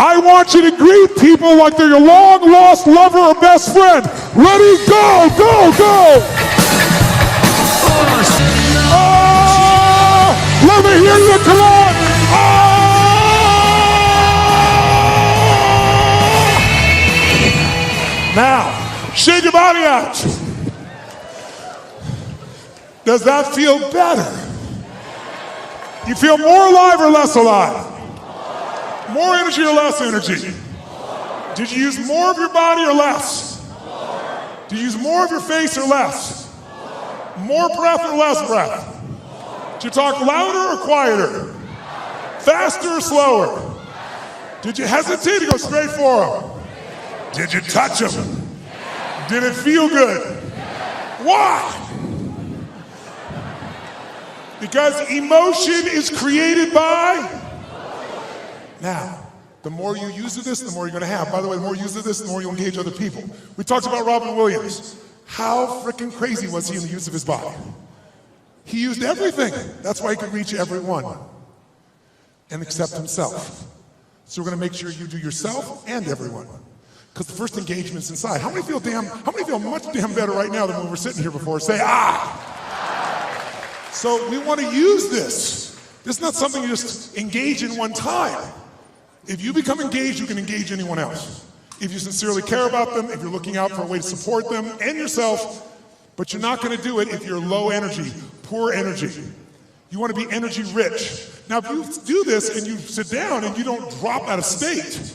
I want you to greet people like they're your long-lost lover or best friend. Ready, go, go, go. Oh, let me hear you, come on. Oh. Now, shake your body out. Does that feel better? You feel more alive or less alive? More energy or less energy? Did you use more of your body or less? Did you use more of your face or less? More breath or less breath? Did you talk louder or quieter? Faster or slower? Did you hesitate or go straight for them? Did you touch them? Did it feel good? Why? Because emotion is created by. Now, the more you use of this, the more you're going to have. By the way, the more you use of this, the more you'll engage other people. We talked about Robin Williams. How freaking crazy was he in the use of his body? He used everything. That's why he could reach everyone and accept himself. So we're going to make sure you do yourself and everyone. Because the first engagement's inside. How many feel much damn better right now than when we were sitting here before? Say, ah! So we want to use this. This is not something you just engage in one time. If you become engaged, you can engage anyone else. If you sincerely care about them, if you're looking out for a way to support them and yourself, but you're not going to do it if you're low energy, poor energy. You want to be energy rich. Now, if you do this and you sit down and you don't drop out of state,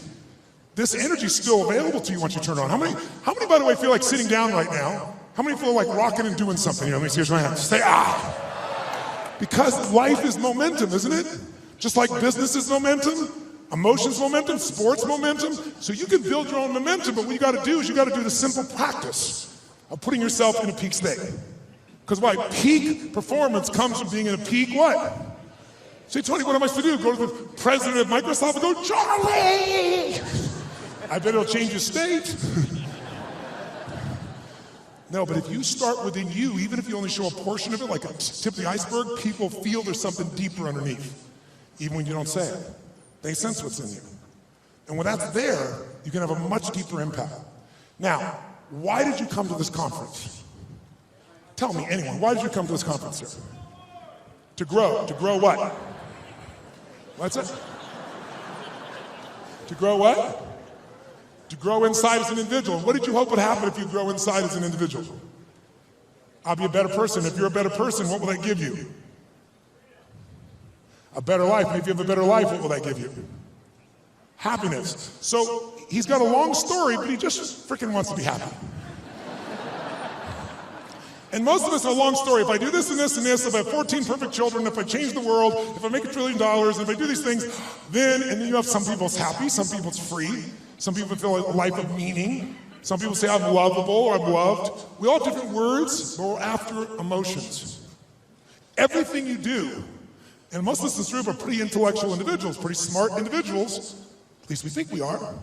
This energy is still available to you once you turn it on. How many, by the way, feel like sitting down right now? How many feel like rocking and doing something? Let me see your hand. Say, ah. Because life is momentum, isn't it? Just like business is momentum, emotions momentum, sports momentum. So you can build your own momentum, but what you got to do is you got to do the simple practice of putting yourself in a peak state. Because why? Peak performance comes from being in a peak what? Say, Tony, what am I supposed to do? Go to the president of Microsoft and go, Charlie! I bet it'll change your state. No, but if you start within you, even if you only show a portion of it, like a tip of the iceberg, people feel there's something deeper underneath, even when you don't say it. They sense what's in you. And when that's there, you can have a much deeper impact. Now, why did you come to this conference? Tell me, anyone, why did you come to this conference, sir? To grow. To grow what? What's it? To grow what? To grow inside as an individual. What did you hope would happen if you grow inside as an individual? I'll be a better person. If you're a better person, what will that give you? A better life. And if you have a better life, what will that give you? Happiness. So he's got a long story, but he just freaking wants to be happy. And most of us have a long story. If I do this and this and this, if I have 14 perfect children, if I change the world, if I make $1 trillion, if I do these things, then, and then you have some people it's happy, some people it's free, some people feel a life of meaning, some people say I'm lovable or I'm loved. We all have different words, but we're after emotions. Everything you do, and most of us in this room are pretty intellectual individuals, pretty smart individuals, at least we think we are,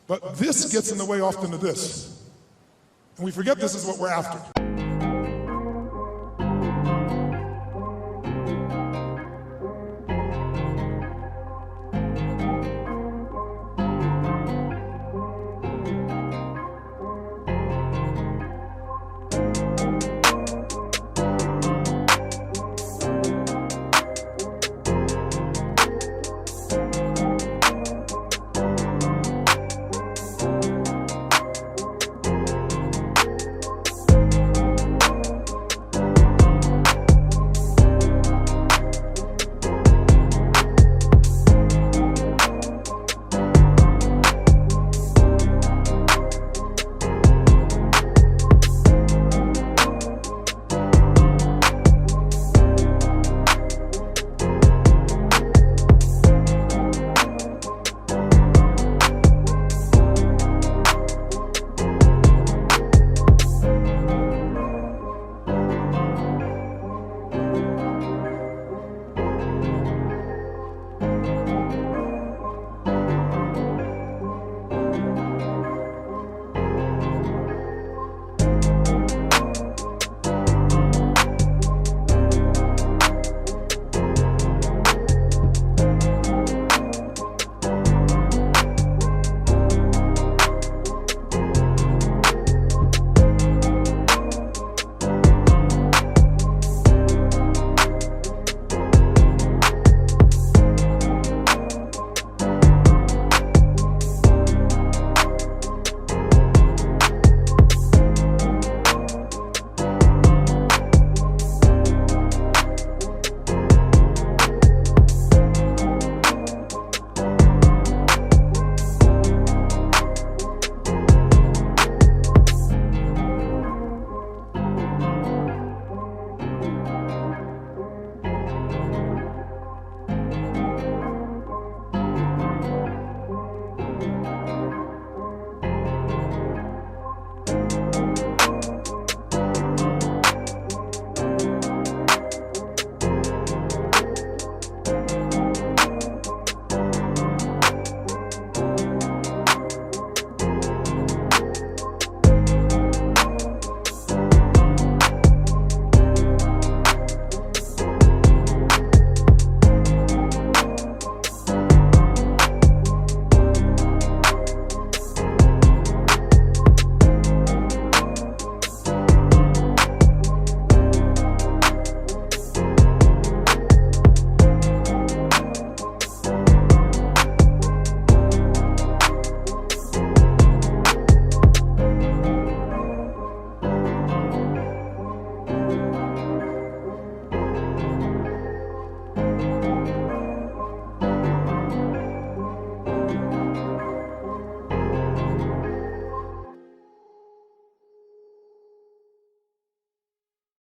but this gets in the way often of this. And we forget this is what we're after.